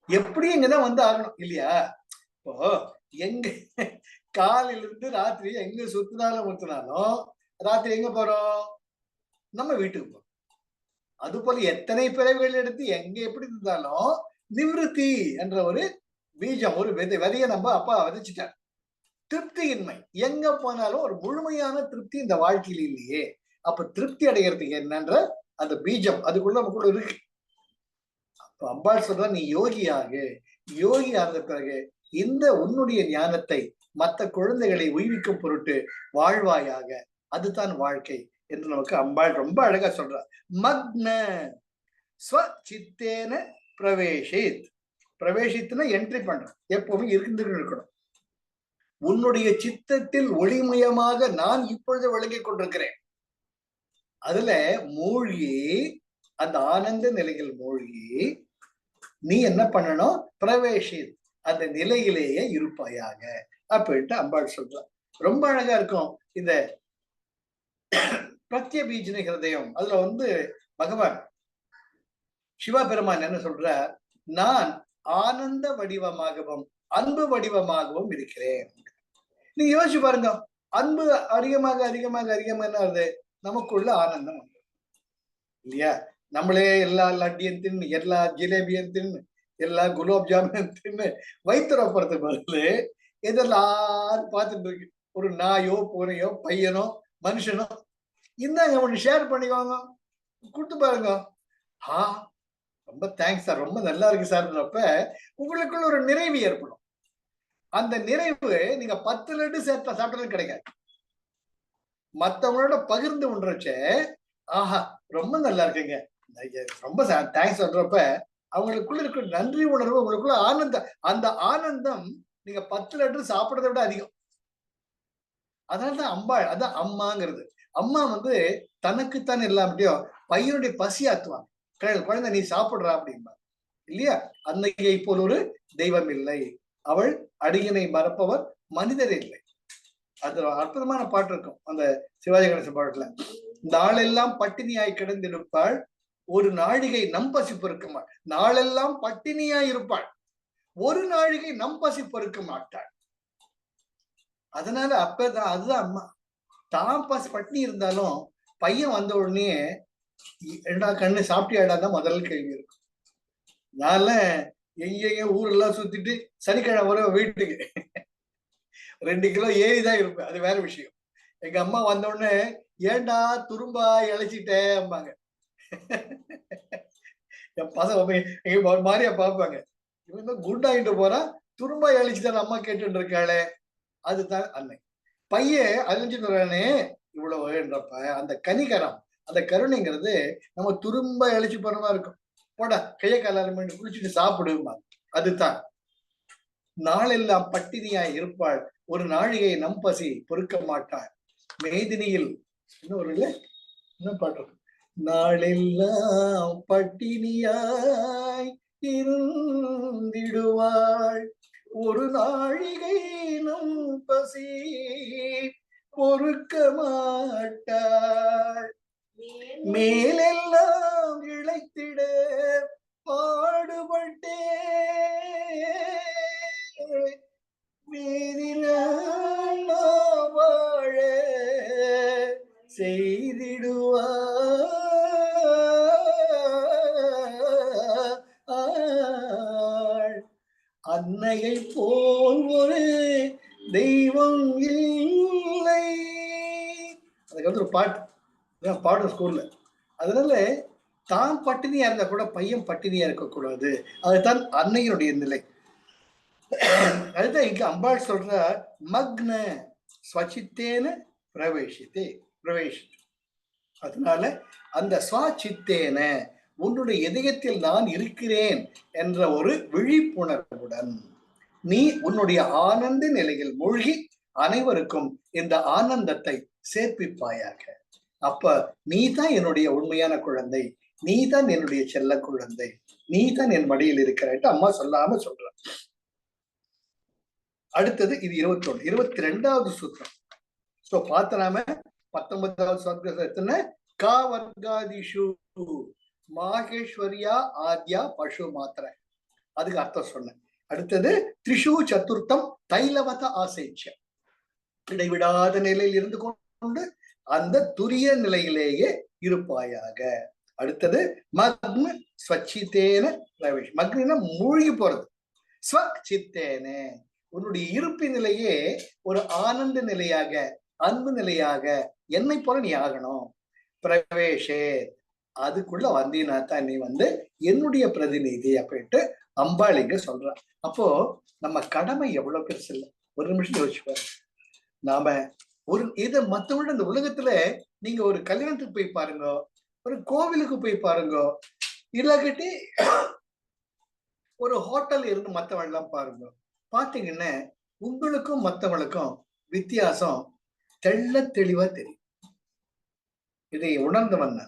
எப்படி இங்கதான் வந்து ஆகணும் இல்லையா? இப்போ எங்க காலையில இருந்து ராத்திரி எங்க சுத்தினாலும் ராத்திரி எங்க போறோம், நம்ம வீட்டுக்கு போறோம். அது போல எத்தனை பிறவிகள் எடுத்து எங்க எப்படி இருந்தாலும் நிவிருத்தி என்ற ஒரு பீஜம், ஒரு விதைய நம்ம அப்பா விதைச்சிட்டார். திருப்தியின்மை, எங்க போனாலும் ஒரு முழுமையான திருப்தி இந்த வாழ்க்கையில் இல்லையே. அப்ப திருப்தி அடைகிறதுக்கு என்னன்ற அந்த பீஜம் அதுக்குள்ள நமக்குள்ள இருக்கு. அப்ப அம்பாள் சொல்ற, நீ யோகியாக, யோகி ஆன பிறகு இந்த உன்னுடைய ஞானத்தை மற்ற குழந்தைகளை உய்விக்கும் பொருட்டு வாழ்வாயாக, அதுதான் வாழ்க்கை என்று நமக்கு அம்பாள் ரொம்ப அழகா சொல்ற. மக்ன ஸ்வசித்தேன பிரவேசித். பிரவேசித்துனா என்ட்ரி பண்றோம், எப்பவுமே இருந்துட்டு இருக்கணும். உன்னுடைய சித்தத்தில் ஒளிமயமாக நான் இப்பொழுது விளங்கிக் கொண்டிருக்கிறேன். அதுல மூழ்கி, அந்த ஆனந்த நிலையில் மூழ்கி நீ என்ன பண்ணணும், பிரவேசித், அந்த நிலையிலேயே இருப்பாயாக அப்படின்ட்டு அம்பாள் சொல்ற. ரொம்ப அழகா இருக்கும் இந்த பிரத்ய பீஜின ஹிருதயம். அதுல வந்து பகவான் சிவபெருமான் என்ன சொல்ற, நான் ஆனந்த வடிவமாகவும் அன்பு வடிவமாகவும் இருக்கிறேன். நீங்க யோசிச்சு பாருங்க, அன்பு அதிகமாக அதிகமாக அதிகமாக என்ன ஆகுது, நமக்குள்ள ஆனந்தம் இல்லையா? நம்மளே எல்லா லட்டியும் தின்னு, எல்லா ஜிலேபியும் தின்னு, எல்லா குலாப் ஜாமுன் தின்னு வயிற்றுறப்படுறது பதில் எதெல்லாம் பார்த்துட்டு இருக்கு ஒரு நாயோ பூனையோ பையனோ மனுஷனோ, இந்தாங்க ஒண்ணு ஷேர் பண்ணிக்கோங்க, கொடுத்து பாருங்க. ரொம்ப தேங்க்ஸ் சார், ரொம்ப நல்லா இருக்கு சார்ன்றப்ப உங்களுக்குள்ள ஒரு நிறைவு ஏற்படும். அந்த நிறைவு நீங்க 10 லட்டு சாப்பிட்டாலும் கிடைக்காது. மத்தவங்களோட பகிர்ந்து உண்றச்ச, ஆஹா ரொம்ப நல்லா இருக்குங்க, ரொம்ப தேங்க்ஸ் சொல்றப்ப அவங்களுக்குள்ள இருக்கிற நன்றி உணர்வு, உங்களுக்குள்ள ஆனந்தம், அந்த ஆனந்தம் நீங்க 10 லட்டு சாப்பிடுறதை விட அதிகம். அதனாலதான் அம்பாள், அதான் அம்மாங்கிறது. அம்மா வந்து தனக்குத்தான் எல்லாத்தையும் பையனுடைய பசி ஆத்துவாங்க. குழந்தை நீ சாப்பிடுறா அப்படின்பா இல்லையா? அன்னையை போல் ஒரு தெய்வம் இல்லை, அவள் அடியனை மறப்பவர் மனிதர் இல்லை. அது அற்புதமான பாட்டு இருக்கும் அந்த சிவாஜி கணேசன் பாட்டுல. நாளெல்லாம் பட்டினியாய் கிடந்திருப்பாள், ஒரு நாழிகை நம் பசி பொறுக்க நாளெல்லாம் பட்டினியாய் இருப்பாள், ஒரு நாழிகை நம் பசி பொறுக்க மாட்டாள். அதனால அப்பதான் அதுதான் அம்மா. தான் பட்டினி இருந்தாலும் பையன் வந்த உடனே என்னடா கண்ணு சாப்பிட்டியாடா தான் முதல் கேள்வி இருக்கும். நான் எங்க ஊரெல்லாம் சுத்திட்டு சனிக்கிழமை வர வீட்டுக்கு 2 கிலோ ஏறிதான் இருப்பேன், அது வேற விஷயம். எங்க அம்மா வந்த உடனே ஏண்டா துரும்பா இழைச்சிட்டேன்பாங்க. என் பசங்க எங்க மாதிரியா பார்ப்பாங்க, இவன் தான் குண்டாயிட்டு போறான், துரும்பா இழைச்சிட்டான் அம்மா கேட்டு இருக்காளே, அதுதான் அன்னை. பையன் அழிஞ்சுட்டு வரானே இவ்வளவுன்றப்ப அந்த கனிகரம், அந்த கருணைங்கிறது நம்ம துரும்ப இழைச்சி போறமா இருக்கும். போடா கையை காலால குளிச்சுட்டு சாப்பிடுமா. அதுதான் நாளெல்லாம் பட்டினியாய் இருப்பாள், ஒரு நாழிகை நம் பசி பொறுக்க மாட்டாள். மேதினியில் இன்னொரு என்ன பாட்டு, நாளெல்லாம் பட்டினியாய் இருந்திடுவாள், ஒரு நாழிகை நம் பசி பொறுக்க மாட்டாள். மேலெல்லாம் இழைத்திட பாடுபட்டே மீதினால் வாழ செய்திடுவாள். அன்னையை போல் ஒரு தெய்வம் இல்லை. அதுக்கு வந்து ஒரு பாட்டு பாடும் ஸ்கூல்ல. அதனால தான் பட்டினியா இருந்தா கூட பையன் பட்டினியா இருக்கக்கூடாது. அதுதான் அன்னையினுடைய நிலை. அதுதான் இங்க அம்பாள் சொல்ற மக்ன ஸ்வச்சித்தேன பிரவேசித்தே பிரவேசி. அதனால அந்த ஸ்வச்சித்தேன உன்னுடைய இதயத்தில் நான் இருக்கிறேன் என்ற ஒரு விழிப்புணர்வுடன் நீ உன்னுடைய ஆனந்த நிலையில் மூழ்கி அனைவருக்கும் இந்த ஆனந்தத்தை சேர்ப்பிப்பாயாக. அப்ப நீ தான் என்னுடைய உண்மையான குழந்தை, நீ தான் என்னுடைய செல்ல குழந்தை, நீ தான் என் மடியில் இருக்கிற அம்மா சொல்லாம சொல்ற. அடுத்தது இது 21. 22வது சூத்திரம். சோ பார்த்தனாம 19வது சூத்திரத்துல கா வர்காதிஷு மாகேஸ்வரியா ஆத்யா பசு மாத்திர, அதுக்கு அர்த்தம் சொன்னேன். அடுத்தது திரிஷு சதுர்த்தம் தைலவத ஆசைச்சம், இடைவிடாத நிலையில் இருந்து கொண்டு அந்த துரிய நிலையிலேயே இருப்பாயாக. அடுத்தது மக்ன ஸ்வச்சித்தேன பிரவேஷ், மக்னா மூழ்கி போறது, ஸ்வச்சித்தேன உன்னுடைய இருப்பு நிலையே ஒரு ஆனந்த நிலையாக அன்பு நிலையாக என்னை போல நீ ஆகணும். பிரவேஷே அதுக்குள்ள வந்தீனா தான் நீ வந்து என்னுடைய பிரதிநிதி அப்படின்ட்டு அம்பாள் இங்க சொல்ற. அப்போ நம்ம கடமை எவ்வளவு பெருசு இல்லை, ஒரு நிமிஷம் யோசிச்சு பாருங்க. நாம ஒரு இதை மற்றவங்க இந்த உலகத்துல நீங்க ஒரு கல்யாணத்துக்கு போய் பாருங்க, ஒரு கோவிலுக்கு போய் பாருங்க, இல்லாட்டி ஒரு ஹோட்டல் இருந்து மற்றவங்க எல்லாம் பாருங்க. பாத்தீங்கன்னா உங்களுக்கும் மற்றவங்களுக்கும் வித்தியாசம் தெள்ள தெளிவா தெரியும். இதை உணர்ந்தவன்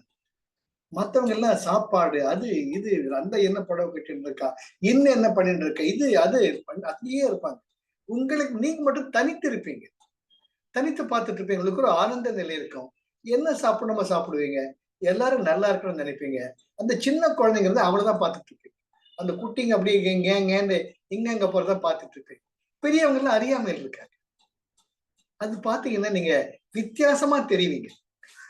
மற்றவங்க எல்லாம் சாப்பாடு அது இது அந்த என்ன புடவை கட்டிட்டு இருக்கா, இன்னும் என்ன பண்ணிட்டு இருக்க, இது அது அப்படியே இருப்பாங்க. உங்களுக்கு நீங்க மட்டும் தனித்து இருப்பீங்க, தனித்து பார்த்துட்டு இருப்பீங்க. உங்களுக்கு ஒரு ஆனந்த நிலை இருக்கும். என்ன சாப்பிடணுமா சாப்பிடுவீங்க, எல்லாரும் நல்லா இருக்கணும்னு நினைப்பீங்க. அந்த சின்ன குழந்தைங்கிறது அவ்வளவுதான் பார்த்துட்டு இருப்பீங்க. அந்த குட்டிங்க அப்படியே இங்க இங்க போறதா பார்த்துட்டு இருப்பீங்க. பெரியவங்க எல்லாம் அறியாமையில் இருக்காங்க. அது பாத்தீங்கன்னா நீங்க வித்தியாசமா தெரிவிங்க.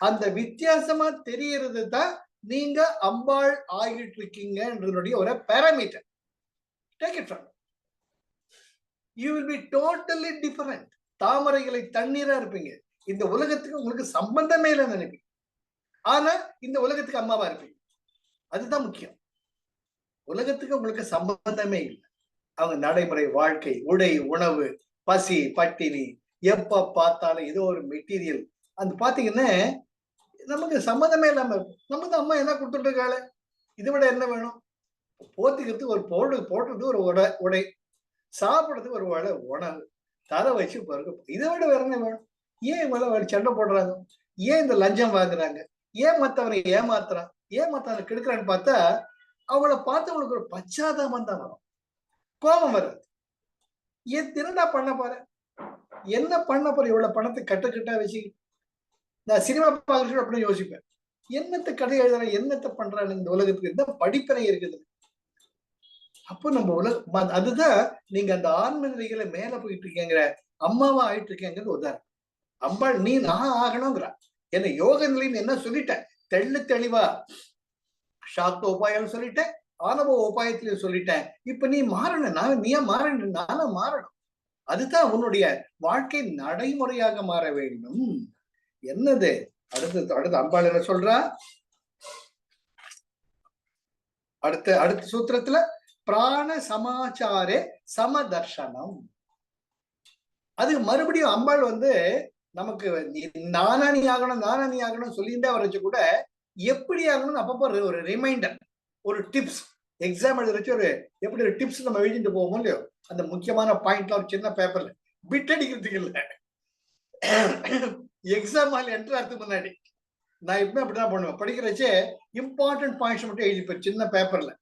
அந்த வித்தியாசமா தெரியறது தான் நீங்க அம்பாள் ஆகிட்டு இருக்கீங்கன்றதுடைய ஒரு parameter. Take it from you will be totally different. தாமரைகளை தண்ணீரா இருப்பீங்க, இந்த உலகத்துக்கு உங்களுக்கு சம்பந்தமே இல்லை நினைப்பீங்க. ஆனா இந்த உலகத்துக்கு அம்மாவா இருப்பீங்க. அதுதான் முக்கியம். உலகத்துக்கு உங்களுக்கு சம்பந்தமே இல்லை. அவங்க நடைமுறை வாழ்க்கை, உடை, உணவு, பசி, பட்டினி, எப்ப பார்த்தாலும் ஏதோ ஒரு மெட்டீரியல், அந்த பாத்தீங்கன்னா நமக்கு சம்மந்தமே இல்லாம நமக்கு அம்மா என்ன கொடுத்துட்டு இருக்காளே, இதை விட என்ன வேணும்? போத்திக்கிறதுக்கு ஒரு போடுறது ஒரு உடை, சாப்பிடறதுக்கு ஒரு உணவு, தலை வச்சு பாருங்க. இதை விட வேற என்ன வேணும்? ஏன் இவங்க சண்டை போடுறாங்க? ஏன் இந்த லஞ்சம் வாங்குறாங்க? ஏன் மற்றவனை ஏமாத்துறான்? ஏன் மற்றவனை கெடுக்கிறான்னு பார்த்தா அவளை பார்த்து அவங்களுக்கு ஒரு பச்சாதாபம் தான் வரும், கோபம் வராது. ஏன் திருடா பண்ண போற, என்ன பண்ண போற, இவ்வளவு பணத்தை கட்டா வச்சு. நான் சினிமா பார்க்கறது அப்படின்னு யோசிப்பேன், என்னத்தை கதை எழுதுறேன், என்னத்தை பண்றான்னு இந்த உலகத்துக்கு என்ன படிப்பனை இருக்குது. அப்போ நம்ம உலகம் அதுதான் நீங்க அந்த ஆன்ம நிலைகளை மேல போயிட்டு இருக்கீங்கிற அம்மாவா ஆயிட்டு இருக்கேங்கிறது உதாரணம். அம்பாள் நீ நான் ஆகணுங்கிற என்ன யோக நிலைன்னு என்ன சொல்லிட்டேன், தெளிவா சாக்த உபாயம் சொல்லிட்டேன், ஆணவ உபாயத்திலையும் சொல்லிட்டேன். இப்ப நீ மாறணும், நீயா மாறணும், நானும் மாறணும். அதுதான் உன்னுடைய வாழ்க்கை நடைமுறையாக மாற வேண்டும். என்னது அடுத்து அம்பாள் என்ன சொல்றா, அடுத்த சூத்திரத்துல பிராண சமாச்சாரே சமதர்சனம். அது மறுபடியும் அம்பாள் வந்து நமக்கு நானா நீ ஆகணும் சொல்லிட்டே வரச்சு கூட எப்படி ஆகணும்னு அப்பப்போ ஒரு ரிமைண்டர். ஒரு டிப்ஸ் எக்ஸாம் எழுதுறச்சு ஒரு எப்படி ஒரு டிப்ஸ் நம்ம எழுதிட்டு போவோம் இல்லையோ, அந்த முக்கியமான பாயிண்ட்ல ஒரு சின்ன பேப்பர்ல பிட் அடிக்கிறதுக்கு இல்லை, எக்ஸாம் ஹால் என்டர் ஆகிறதுக்கு முன்னாடி நான் எப்பவுமே அப்படிதான் பண்ணுவேன். படிக்கிறச்சே இம்பார்ட்டன்ட் பாயிண்ட்ஸ் மட்டும் எழுதிப்பேன் சின்ன பேப்பர்ல.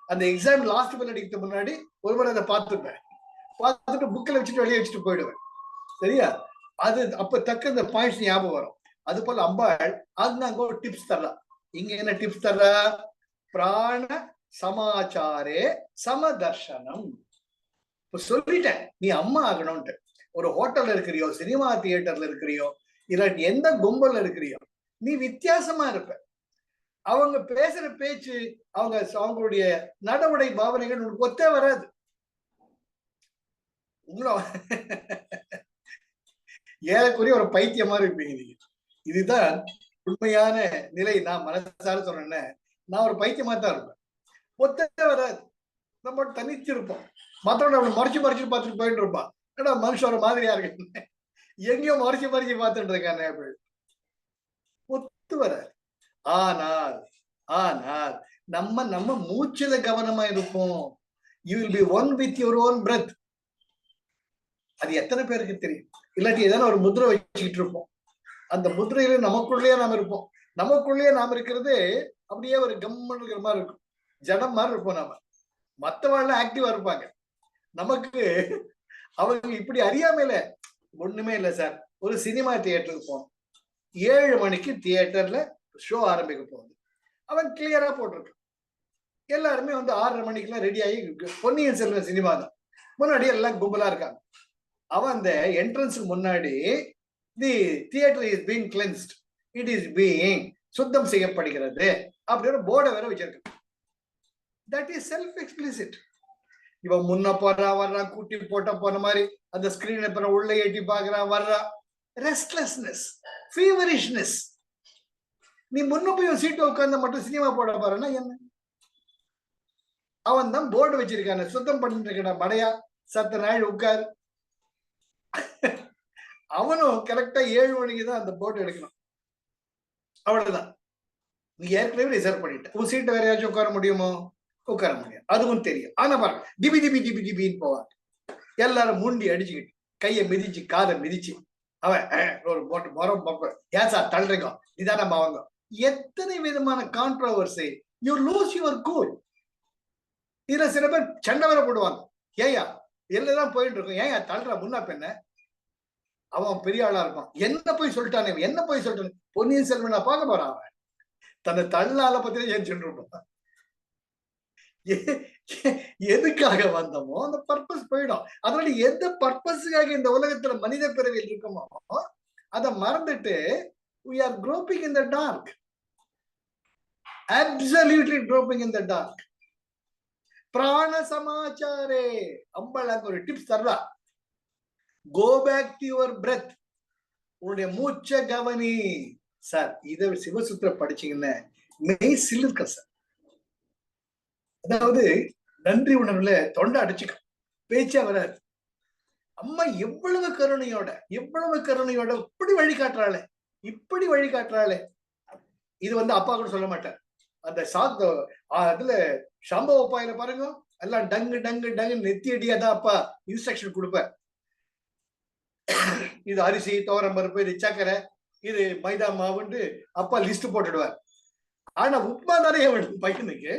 அந்த எக்ஸாம் லாஸ்ட் பெல் அடிக்கிறதுக்கு முன்னாடி ஒரு முறை அதை பார்த்துப்பேன். பார்த்துட்டு புக்கில் வச்சுட்டு வெளியே வச்சுட்டு போயிடுவேன். சரியா? அது அப்ப தக்க இந்த பாயிண்ட்ஸ் ஞாபகம் வரும். அது போல அம்பாள் அது அங்க ஒரு டிப்ஸ் தர்றா. இங்க என்ன டிப்ஸ் தர்றா? பிராண சமாச்சாரே சமதர்ஷனம். இப்ப சொல்லிட்டேன், நீ அம்மா ஆகணும்ட்டு. ஒரு ஹோட்டல்ல இருக்கிறியோ, சினிமா தியேட்டர்ல இருக்கிறியோ, இல்லாட்டி எந்த கும்பல்ல இருக்கிறியோ, நீ வித்தியாசமா இருப்ப. அவங்க பேசுற பேச்சு, அவங்களுடைய நடவடை பாவனைகள் உனக்கு ஒத்தே வராது. ஏறக்குறைய ஒரு பைத்தியம் மாதிரி இருப்பீங்க நீங்க. இதுதான் உண்மையான நிலை. நான் மனசார சொன்னேன்னு, நான் ஒரு பைத்தியமா தான் இருப்பேன். ஒத்தே வராது. நம்ம தனிச்சு இருப்போம். மற்றவங்க அவனை மறைச்சு மறைச்சு பார்த்துட்டு போயிட்டு இருப்பான். ஏன்னா மனுஷன் ஒரு மாதிரியா இருக்கு, எங்கேயோ மறைச்சு மறைச்சு பார்த்துட்டு இருக்கானே. ஒத்து வராது. ஆனால் ஆனால் நம்ம மூச்சுல கவனமா இருப்போம். You will be one with your own breath. அது எத்தனை பேருக்கு தெரியும்? இல்லாட்டி ஏதாவது ஒரு முத்திரை வச்சுக்கிட்டு இருப்போம். அந்த முத்திரையில நமக்குள்ளேயே நாம இருப்போம். நமக்குள்ளேயே நாம இருக்கிறது அப்படியே ஒரு கம்மன் இருக்கிற மாதிரி இருக்கும், ஜடம் மாதிரி இருப்போம். நாம மற்றவாழ்ல ஆக்டிவா இருப்பாங்க. நமக்கு அவங்க இப்படி அறியாமையில ஒண்ணுமே இல்லை சார். ஒரு சினிமா தியேட்டருக்கு போனோம். 7 மணிக்கு தியேட்டர்ல ஷோ ஆரம்பிக்க போகுது. அவன் கிளியரா போட்டிருக்கான். எல்லாருமே வந்து 6:30 மணிக்கெல்லாம் ரெடி ஆகி, பொன்னியின் செல்வன் சினிமா தான், முன்னாடி எல்லாம் கும்பலா இருக்காங்க. அவன் அந்த என்ட்ரன்ஸுக்கு முன்னாடி தி theatre is being cleansed, it is being சுத்தம் செய்யப்படுகிறது அப்படின்னு போர்டை வேற வச்சிருக்கான். That is self explicit. இவன் முன்ன போறான் வர்றான், கூட்டி போட்ட போன மாதிரி அந்த ஸ்கிரீன் அப்புறம் உள்ள ஏட்டி பாக்குறான் வர்றான். ரெஸ்ட்லெஸ்னஸ், ஃபீவரிஷ்னஸ். நீ முன்ன போய் சீட்டை உட்கார்ந்து மட்டும் சினிமா போட பாருன்னா என்ன? அவன் தான் போர்டு வச்சிருக்கான, சுத்தம் பண்ணிட்டு இருக்கான மடையா, சத்த நாள் உட்காரு. அவனும் கரெக்டா 7 மணிக்கு தான் அந்த போர்டு எடுக்கணும். அவ்வளவுதான். நீ ஏற்கனவே ரிசர்வ் பண்ணிட்ட. உன் சீட்டை வேற யாச்சும் உட்கார முடியுமோ? உட்கார முடியாது. அதுவும் தெரியும். ஆனா பாருங்க, டிபி டிபி டிபி டிபின்னு போவான். எல்லாரும் முண்டி அடிச்சுக்கிட்டு, கையை மிதிச்சு, காதை மிதிச்சு, அவன் ஒரு போட்டு மரம் பார்ப்பேன். ஏன் சார் தள்ளுறீங்க? இதான் நம்ம அவங்க. எத்தனை விதமான controversy. You lose your cool. இதுல சில பேர் சண்டை வர போடுவாங்க. ஏயா எல்லாம் போயிட்டு இருக்கும், ஏயா தள்ளுற முன்னா பெண்ண? அவன் பெரிய ஆளா இருப்பான். என்ன போய் சொல்லிட்டானே, என்ன போய் சொல்லிட்டானே? பொன்னியின் செல்வன் நான் பார்க்க போறான். அவன் தன்னை தள்ளால பத்தியே ஜெயிச்சுட்டு இருப்பான். எதுக்காக வந்தோமோ அந்த பர்பஸ் போயிடும். அதனால எந்த பர்பஸுக்காக இந்த உலகத்துல மனித பிறவியில் இருக்குமோ அதை மறந்துட்டு we are groping in the dark, absolutely groping in the dark. பிராண சமாச்சாரே அம்பாள் அங்க ஒரு tips தர்றா. go back to your breath. உன்னுடைய மூச்ச கவனி. சார் இதை சிவசூத்திர படிச்சீங்கன்னா மெய் சிலிர்க்க சார். அதாவது நன்றி உணர்வுல தொண்டை அடைச்சுக்க, பேச்சா வராது. அம்மா எவ்வளவு கருணையோட இப்படி வழிகாட்டுறாளே, இப்படி வழிகாட்டுறாளே. இது வந்து அப்பா கூட சொல்ல மாட்டார். அந்த அதுல சம்பவ உப்பாயில பாருங்க, எல்லாம் டங்கு டங்கு டங்கு நெத்தி அடியாதான் அப்பா இன்ஸ்ட்ரக்ஷன் கொடுப்பார். இது அரிசி, துவரம் பருப்பு, இது சக்கரை, இது மைதா மாவுன்னு அப்பா லிஸ்ட் போட்டுடுவார். ஆனா உப்மா தானே பையனுக்கு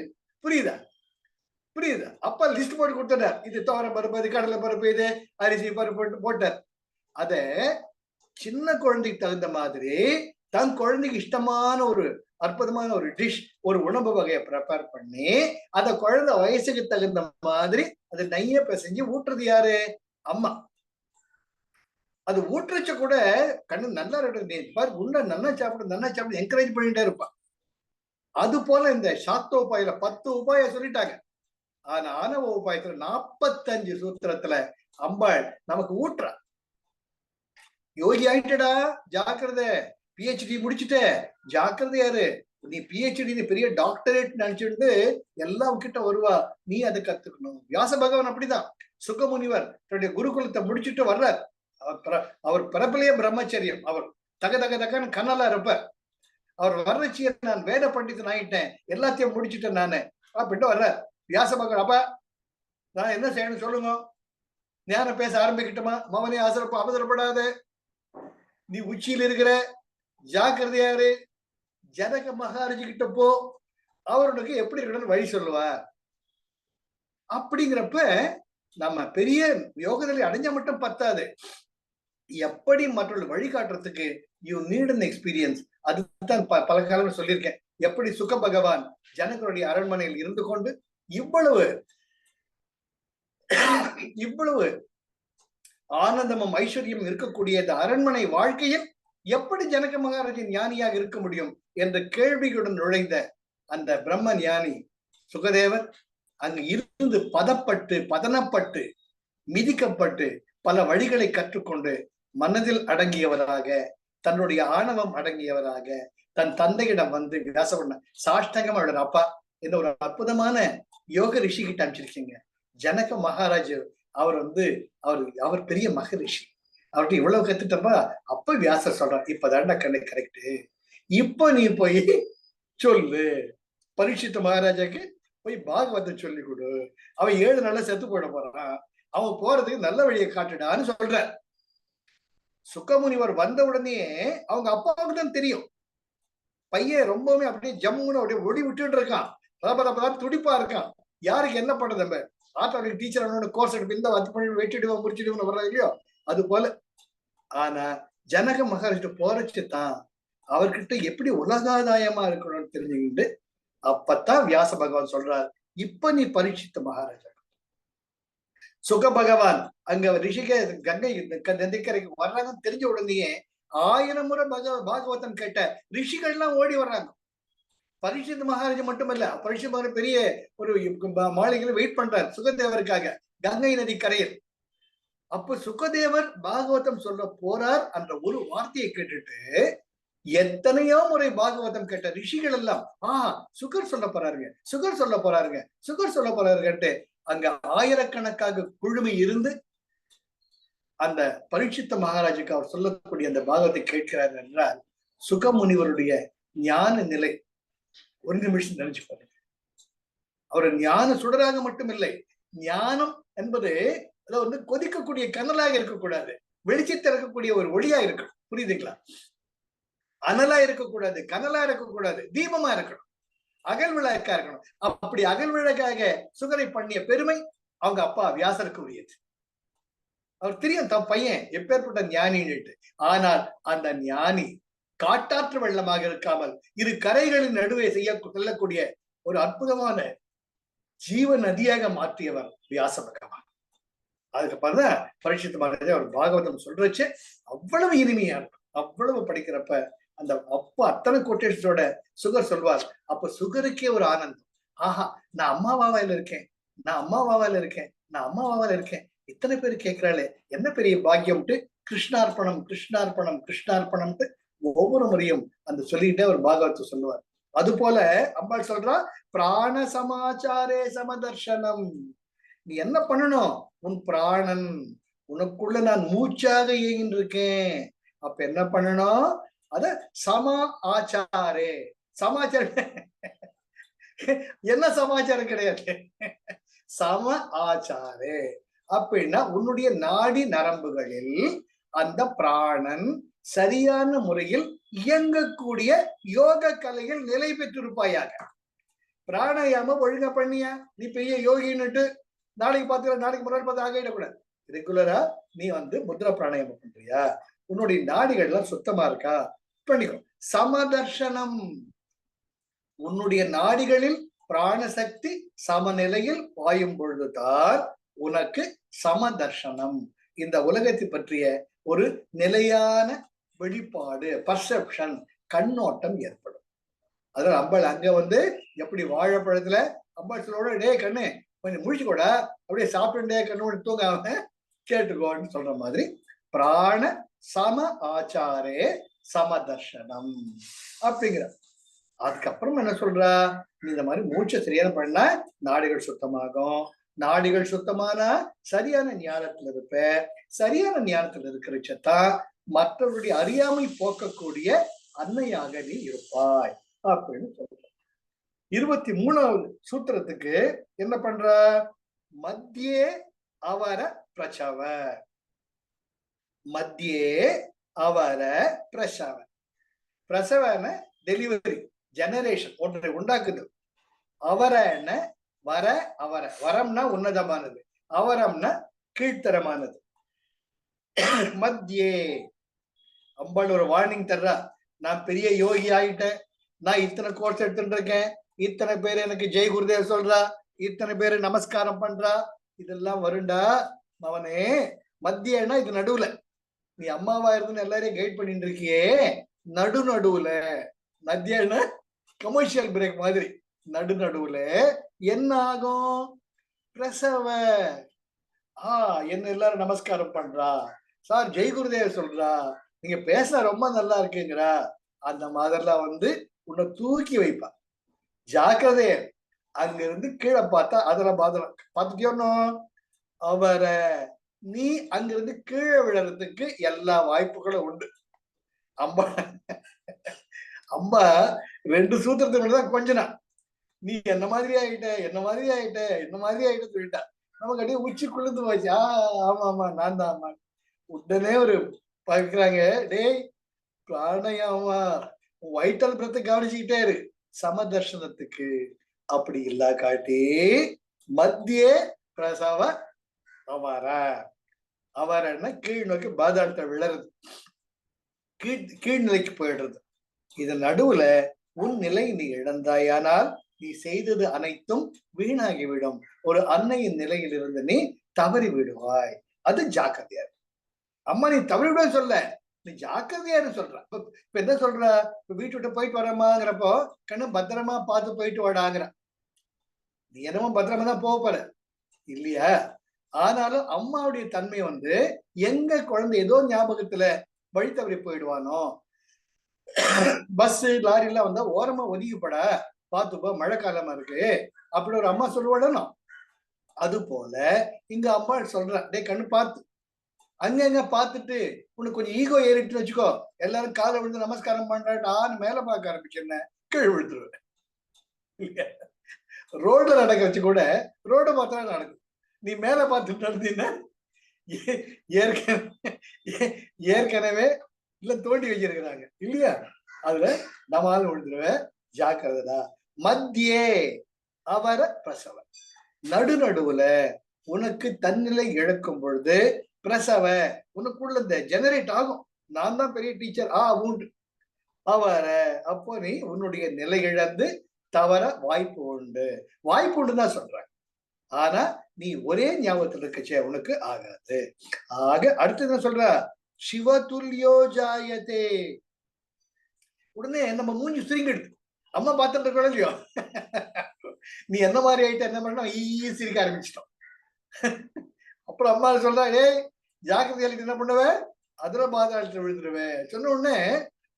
புரியுதா? அப்பா லிஸ்ட் போட்டு கொடுத்தார். இது துவரம் பருப்பு, இது கடலை பருப்பு, இது அரிசி பருப்பு போட்டார். அத சின்ன குழந்தைக்கு தகுந்த மாதிரி தன் குழந்தைக்கு இஷ்டமான ஒரு அற்புதமான ஒரு டிஷ், ஒரு உணவு வகையை ப்ரிப்பேர் பண்ணி அத குழந்தை வயசுக்கு தகுந்த மாதிரி அதை நெய்ய பிசைஞ்சு ஊட்டுறது யாரு? அம்மா. அது ஊட்டுறச்ச கூட கண்ணு நல்லா இருக்கு, உள்ள நல்லா சாப்பிடு என்கரேஜ் பண்ணிட்டே இருப்பான். அது போல இந்த சாத்த உபாயில 10 உபாய சொல்லிட்டாங்க. ஆனா ஆணவ உபாயத்துல 45 சூத்திரத்துல அம்பாள் நமக்கு ஊட்டுறா. யோகி ஆயிட்டடா, ஜாக்கிரதை. பிஹெச்டி முடிச்சுட்ட, ஜாக்கிரதை. யாரு நீ? பிஹெச்டி பெரிய டாக்டரேட் நினைச்சுட்டு எல்லாம் கிட்ட வருவா. நீ அதை கத்துக்கணும். வியாச பகவான் அப்படிதான். சுகமுனிவர் தன்னுடைய குருகுலத்தை முடிச்சுட்டு வர்றார். அவர் பிறப்பிலேயே பிரம்மச்சரியம். அவர் தக தக தகன்னு கண்ணலா இருப்பார். அவர் வர்றச்சிய நான் வேத பண்டிதன் ஆயிட்டேன், எல்லாத்தையும் முடிச்சுட்டேன் நானு அப்படின்ட்டு வர்ற வியாச பகவான். அப்ப நான் என்ன செய்யணும் சொல்லுங்க, ஞானம் பேச ஆரம்பிக்கட்டுமா? மவனே அவசரப்படாத, நீ உச்சியில் இருக்கிற, ஜாக்கிரதையாரு, ஜனக மகாராஜி கிட்ட போ, அவருக்கு எப்படி இருக்கணும்னு வழி சொல்லுவார். அப்படிங்கிறப்ப நம்ம பெரிய யோகநிலை அடைஞ்ச மட்டும் பத்தாது, எப்படி மற்றவர்கள் வழிகாட்டுறதுக்கு யூ நீட் அன் எக்ஸ்பீரியன்ஸ். அதுதான் பல காலம் சொல்லியிருக்கேன். எப்படி சுக பகவான் ஜனகருடைய அரண்மனையில் இருந்து கொண்டு இவ்வளவு ஆனந்தமும் ஐஸ்வர்யம் இருக்கக்கூடிய இந்த அரண்மனை வாழ்க்கையில் எப்படி ஜனக மகாராஜின் ஞானியாக இருக்க முடியும் என்ற கேள்விகளுடன் நுழைந்த அந்த பிரம்ம ஞானி சுகதேவர் அங்கு இருந்து பதனப்பட்டு மிதிக்கப்பட்டு பல வழிகளை கற்றுக்கொண்டு மனதில் அடங்கியவராக, தன்னுடைய ஆணவம் அடங்கியவராக தன் தந்தையிடம் வந்து வியாசவண்ண சாஷ்டங்கம் அவரோட அப்பா என்ன ஒரு அற்புதமான யோக ரிஷி கிட்ட அனுப்பிச்சிருக்கீங்க. ஜனக மகாராஜ் அவர் வந்து அவர் பெரிய மகரிஷி, அவர்கிட்ட இவ்வளவு கத்துட்டப்பா. அப்ப வியாசர் சொல்றார், இப்பதாண்டா கண்ணு கரெக்டு, இப்ப நீ போய் சொல்லு பரீட்சித்த மகாராஜாக்கு போய் பாகவத்தை சொல்லி கொடு, அவன் 7 நாள்ல செத்து போட போறான், அவன் போறதுக்கு நல்ல வழியை காட்டுடான்னு சொல்ற. சுகமுனிவர் வந்த உடனே அவங்க அப்பாவுக்கு தான் தெரியும், பையன் ரொம்பவுமே அப்படியே ஜம்முன்னு அப்படியே ஒடி விட்டுட்டு இருக்கான், ரபரபதான் துடிப்பா இருக்கான். யாருக்கு என்ன பண்றது, நம்ம ஆத்தாவுக்கு டீச்சர் கோர்ஸ் எடுப்பு இந்த அது பண்ணி வெட்டிடுவோம் முடிச்சிடுவோம்னு வர்றது இல்லையோ, அது போல. ஆனா ஜனக மகாராஜ் போறச்சுதான் அவர்கிட்ட எப்படி உலகாதாயமா இருக்கணும்னு தெரிஞ்சுக்கிட்டு அப்பத்தான் வியாச பகவான் சொல்றார், இப்ப நீ பரீட்சித்த மகாராஜா. சுக பகவான் அங்க ரிஷிகே கங்கை நதிக்கரைக்கு வர்றாங்கன்னு தெரிஞ்ச உடனேயே 1000 முறை பாகவதன் கேட்ட ரிஷிகள் எல்லாம் ஓடி வர்றாங்க. பரீட்சித் மகாராஜா மட்டுமல்ல, பரீட்சித் மகாராஜ் பெரிய ஒரு மாளிகையில வெயிட் பண்றார் சுகதேவருக்காக கங்கை நதி கரையில். அப்ப சுகதேவர் பாகவதம் சொல்ல போறார் என்ற ஒரு வார்த்தையை கேட்டுட்டு எத்தனையோ முறை பாகவதம் கேட்ட ரிஷிகள் எல்லாம் சுகர் சொல்ல போறாருங்கட்டு அங்க ஆயிரக்கணக்காக குழுமி இருந்து அந்த பரீட்சித்த மகாராஜுக்கு அவர் சொல்லக்கூடிய அந்த பாகவத்தை கேட்கிறார் என்றால் சுகமுனிவருடைய ஞான நிலை ஒரு நிமிஷம் நினைச்சு பாருங்க. அவர் ஞான சுடராக மட்டும் இல்லை, ஞானம் என்பது வந்து கொதிக்கக்கூடிய கனலாக இருக்கக்கூடாது, வெளிச்சத்தில் இருக்கக்கூடிய ஒரு ஒளியா இருக்கணும். புரியுதுங்களா? அனலா இருக்கக்கூடாது, கனலா இருக்கக்கூடாது, தீபமா இருக்கணும், அகல் விளக்கா இருக்கணும். அப்படி அகல் விளக்காக சுகரை பண்ணிய பெருமை அவங்க அப்பா வியாசருக்கு உரியது. அவர் தெரியும் தன் பையன் எப்பேற்பட்ட ஞானின்னுட்டு. ஆனால் அந்த ஞானி காட்டாற்று வெள்ளமாக இருக்காமல் இரு கரைகளின் நடுவே செல்லக்கூடிய ஒரு அற்புதமான ஜீவ நதியாக மாற்றியவர் வியாச பகவான். அதுக்கப்புறம் தான் பரீட்சித் மகாராஜா அவர் பாகவதம் சொல்றச்சு அவ்வளவு இனிமையா இருக்கும். அவ்வளவு படிக்கிறப்ப அந்த அப்பா அத்தனை கொட்டேஷனோட சுகர் சொல்வார். அப்ப சுகருக்கே ஒரு ஆனந்தம், ஆஹா நான் அம்மாவாவாயில இருக்கேன், இத்தனை பேர் கேட்கிறாளே, என்ன பெரிய பாக்கியம்ட்டு கிருஷ்ணார்ப்பணம் கிருஷ்ணார்ப்பணம் கிருஷ்ணார்ப்பணம்ட்டு ஒவ்வொரு முறையும் அந்த சொல்லிட்டே ஒரு பாகவத்தை சொல்லுவார். அது போல அம்பாள் சொல்றா, பிராண சமாச்சாரே சமதர்சனம். நீ என்ன பண்ணணும், உன் பிராணன் உனக்குள்ள நான் மூச்சாக இயங்கிட்டு இருக்கேன். அப்ப என்ன பண்ணணும், அத சம ஆச்சாரே. சமாச்சாரம் என்ன சமாச்சாரம் கிடையாது, சம ஆச்சாரே அப்படின்னா உன்னுடைய நாடி நரம்புகளில் அந்த பிராணன் சரியான முறையில் இயங்கக்கூடிய யோக கலையில் நிலை பெற்றிருப்பாயாக. பிராணாயாமம் ஒழுங்கா பண்ணியா, நீ பெரிய யோகின்னுட்டு நாளைக்கு முன்னாடி பார்த்து ஆகிடக்கூடாது. ரெகுலரா நீ வந்து முத்ரா பிராணாயாமம் பண்றியா, உன்னுடைய நாடிகள் எல்லாம் சுத்தமா இருக்கா, பண்ணிக்கோ. சமதர்சனம், உன்னுடைய நாடிகளில் பிராணசக்தி சமநிலையில் பாயும் பொழுதுதான் உனக்கு சமதர்சனம், இந்த உலகத்தை பற்றிய ஒரு நிலையான வெளிப்பாடு, பர்செப்ஷன், கண்ணோட்டம் ஏற்படும். அதனால அம்பாள் அங்க வந்து எப்படி வாழைப்பழத்துல அம்பாள் சொல்லோட டே கண்ணு கொஞ்சம் முடிச்சுக்கூட அப்படியே சாப்பிட்டுட்டே கண்ணோட தூங்காம கேட்டுக்கோன்னு சொல்ற மாதிரி பிராண சம ஆச்சாரே சமதர்சனம் அப்படிங்கிற. அதுக்கப்புறம் என்ன சொல்றா, நீ இந்த மாதிரி மூச்சை சரியான பண்ண நாடிகள் சுத்தமாகும். நாடிகள் சுத்தமானா சரியான ஞானத்துல இருப்ப. சரியான ஞானத்துல இருக்கிறச்சத்தான் மற்றவருடைய அறியாமை போக்கக்கூடிய அன்னையாக நீ இருப்பாய் அப்படின்னு சொல்ற. 23வது சூத்திரத்துக்கு என்ன பண்ற? மத்தியே அவர பிரசவ, மத்தியே அவர பிரசவ. பிரசவன டெலிவரி, ஜெனரேஷன், ஒன்றை உண்டாக்குது. அவரன வர, அவர, வரம்னா உன்னதமானது, அவரம்னா கீழ்த்தரமானது. மத்தியே அம்பாள் ஒரு வார்னிங் தர்றா. நான் பெரிய யோகி ஆயிட்டேன், நான் இத்தனை கோர்ஸ் எடுத்துட்டு இருக்கேன், இத்தனை பேர் எனக்கு ஜெய் குருதேவ் சொல்றா, இத்தனை பேரு நமஸ்காரம் பண்றா, இதெல்லாம் வருண்டா அவனே. மத்தியன்னா இது நடுவுல, நீ அம்மாவா இருந்து எல்லாரையும் கைட் பண்ணிட்டு இருக்கியே, நடுவுல. மத்தியன்னா கமர்ஷியல் பிரேக் மாதிரி, நடுவுல என்ன ஆகும்? பிரசவ. என்ன எல்லாரும் நமஸ்காரம் பண்றா, சார் ஜெய் குருதேவ் சொல்றா, நீங்க பேச ரொம்ப நல்லா இருக்குங்கிறா, அந்த மாதிரிலாம் உன்னை தூக்கி வைப்பா. ஜாக்கிரதே, அங்க இருந்து கீழே பார்த்தா அதுல பார்த்துட்டியோன்னு அவரை நீ அங்கிருந்து கீழே விழறதுக்கு எல்லா வாய்ப்புகளும் உண்டு. அம்பா அம்பா 2 சூத்திரத்துக்கு தான் கொஞ்சனா, நீ என்ன மாதிரி ஆயிட்ட, என்ன மாதிரி ஆயிட்ட, என்ன மாதிரி ஆயிட்ட சொல்லிட்டா. நமக்கு அப்படியே உச்சி குளிர்ந்து போச்சு. ஆமா நான் தான் ஆமா. உடனே ஒரு பாக்குறாங்க, டேய் பிராணயாமா வைட்டல் பிரத்தை கவனிச்சுக்கிட்டே இரு சமதர்ஷனத்துக்கு. அப்படி இல்ல காட்டி மத்தியே பிரசவ அவர, அவரன்னா கீழ் நோக்கி பாதாளத்தை விழறது, கீழ்நிலைக்கு போயிடுறது. இது நடுவுல உன் நிலை நீ இழந்தாயானால் நீ செய்தது அனைத்தும் வீணாகிவிடும். ஒரு அன்னையின் நிலையில் இருந்து நீ தவறி விடுவாய். அது ஜாக்கிரதையா. அம்மா நீ தவறி விட சொல்ல, நீ ஜாக்கிரதையாரு சொல்ற. இப்ப என்ன சொல்ற? இப்ப வீட்டு விட்டு போயிட்டு வரமாங்கிறப்போ கண்ணு பத்திரமா பார்த்து போயிட்டு வாடாங்கிற. நீ என்னமோ பத்திரமா தான் போக போற இல்லையா? ஆனாலும் அம்மாவுடைய தன்மை எங்க குழந்தை ஏதோ ஞாபகத்துல வழி தவறி போயிடுவானோ, பஸ் லாரி எல்லாம் வந்தா ஓரமா ஒதுக்கிப்பட பார்த்துப்போ, மழை காலமா இருக்கு அப்படி ஒரு அம்மா சொல்லுவாடனோ. அது போல இங்க அம்மா சொல்ற, டே கண்ணு பார்த்து அங்க பார்த்துட்டு உனக்கு கொஞ்சம் ஈகோ ஏறிட்டுன்னு வச்சுக்கோ, எல்லாரும் காலை விழுந்து நமஸ்காரம் பண்றான்னு மேல பார்க்க ஆரம்பிச்சேன்ன கீழ் விழுத்துருவேன். ரோட்ல நடக்க வச்சு கூட ரோட பார்த்தா நடக்கும். நீ மேல பார்த்துட்டு நடந்தீங்கன்னா ஏற்கனவே இல்ல தோண்டி வச்சிருக்கிறாங்க இல்லையா, அதுல நம்மால விழுந்துருவேன். ஜாக்கிரதா. மத்தியே அவர பிரசவ, நடுவுல உனக்கு தன்னிலை இழக்கும் பொழுது பிரசவ, உனக்குள்ள இந்த ஜெனரேட் ஆகும். நான் தான் பெரிய டீச்சர் உண்டு அவர, அப்போ நீ உன்னுடைய நிலை இழந்து தவற வாய்ப்பு உண்டு. வாய்ப்பு உண்டுதான் சொல்றேன், ஆனா நீ ஒரே ஞாபகத்தில் இருக்கச்சே உனக்கு ஆகாது. ஆக அடுத்து என்ன சொல்ற? சிவதுல்யோ ஜாயதே. உடனே நம்ம மூஞ்சி சுருங்கிடுது. அம்மா பார்த்துட்டு இருக்கோம் இல்லையோ, நீ என்ன மாதிரி ஆயிட்ட, என்ன பண்ண சிரிக்க ஆரம்பிச்சிட்டோம். அப்புறம் அம்மா சொல்றா, ஏய் ஜாக்கிரதையாளுக்கு என்ன பண்ணுவேன், அதுல பாதாளத்துல விழுந்துருவேன் சொன்ன உடனே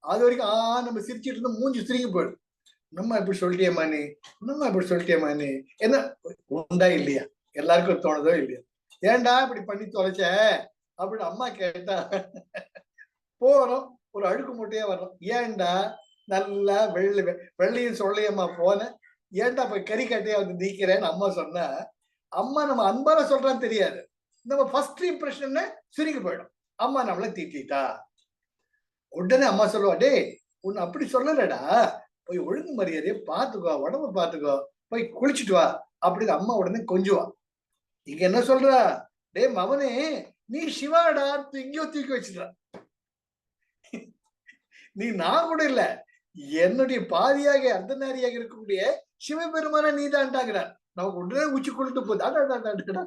அது வரைக்கும் நம்ம சிரிச்சிட்டு இருந்தா மூஞ்சி சுருங்கி போயிடும். நம்ம இப்படி சொல்லிட்டேமா நீ, நம்ம இப்படி சொல்லிட்டேமா நீ, என்ன உண்டா இல்லையா? எல்லாருக்கும் தோணுதோ இல்லையா? ஏன்டா இப்படி பண்ணி தொலைச்ச அப்படின்னு அம்மா கேட்டா போறோம், ஒரு அழுக்கு மூட்டையா வர்றோம். ஏன்டா நல்லா வெள்ளையும் சொல்லையம்மா போன, ஏன்டா போய் கறி கட்டையா நீக்கிறேன்னு அம்மா சொன்னா, அம்மா நம்ம அன்பால சொல்றான்னு தெரியாது, நம்ம ஃபர்ஸ்ட் இம்ப்ரெஷன் சுருங்கி போயிடும். அம்மா நம்மள தீட்டிட்டா. உடனே அம்மா சொல்லுவா, டே உன்னை அப்படி சொல்லலடா, போய் ஒழுங்கு மரியாதையை பார்த்துக்கோ, உடம்பு பார்த்துக்கோ, போய் குளிச்சுட்டு வா அப்படின்னு அம்மா உடனே கொஞ்சுவா. இங்க என்ன சொல்றா, டே மவனே நீ சிவாடா, எங்கேயோ தூக்கி வச்சுட்டா. நீ நான் கூட இல்ல, என்னுடைய பாதியாக அர்த்தநாரியாக இருக்கக்கூடிய சிவபெருமான நீ தான்டாங்கிறா. நமக்கு உடனே உச்சி கொண்டு போகுது.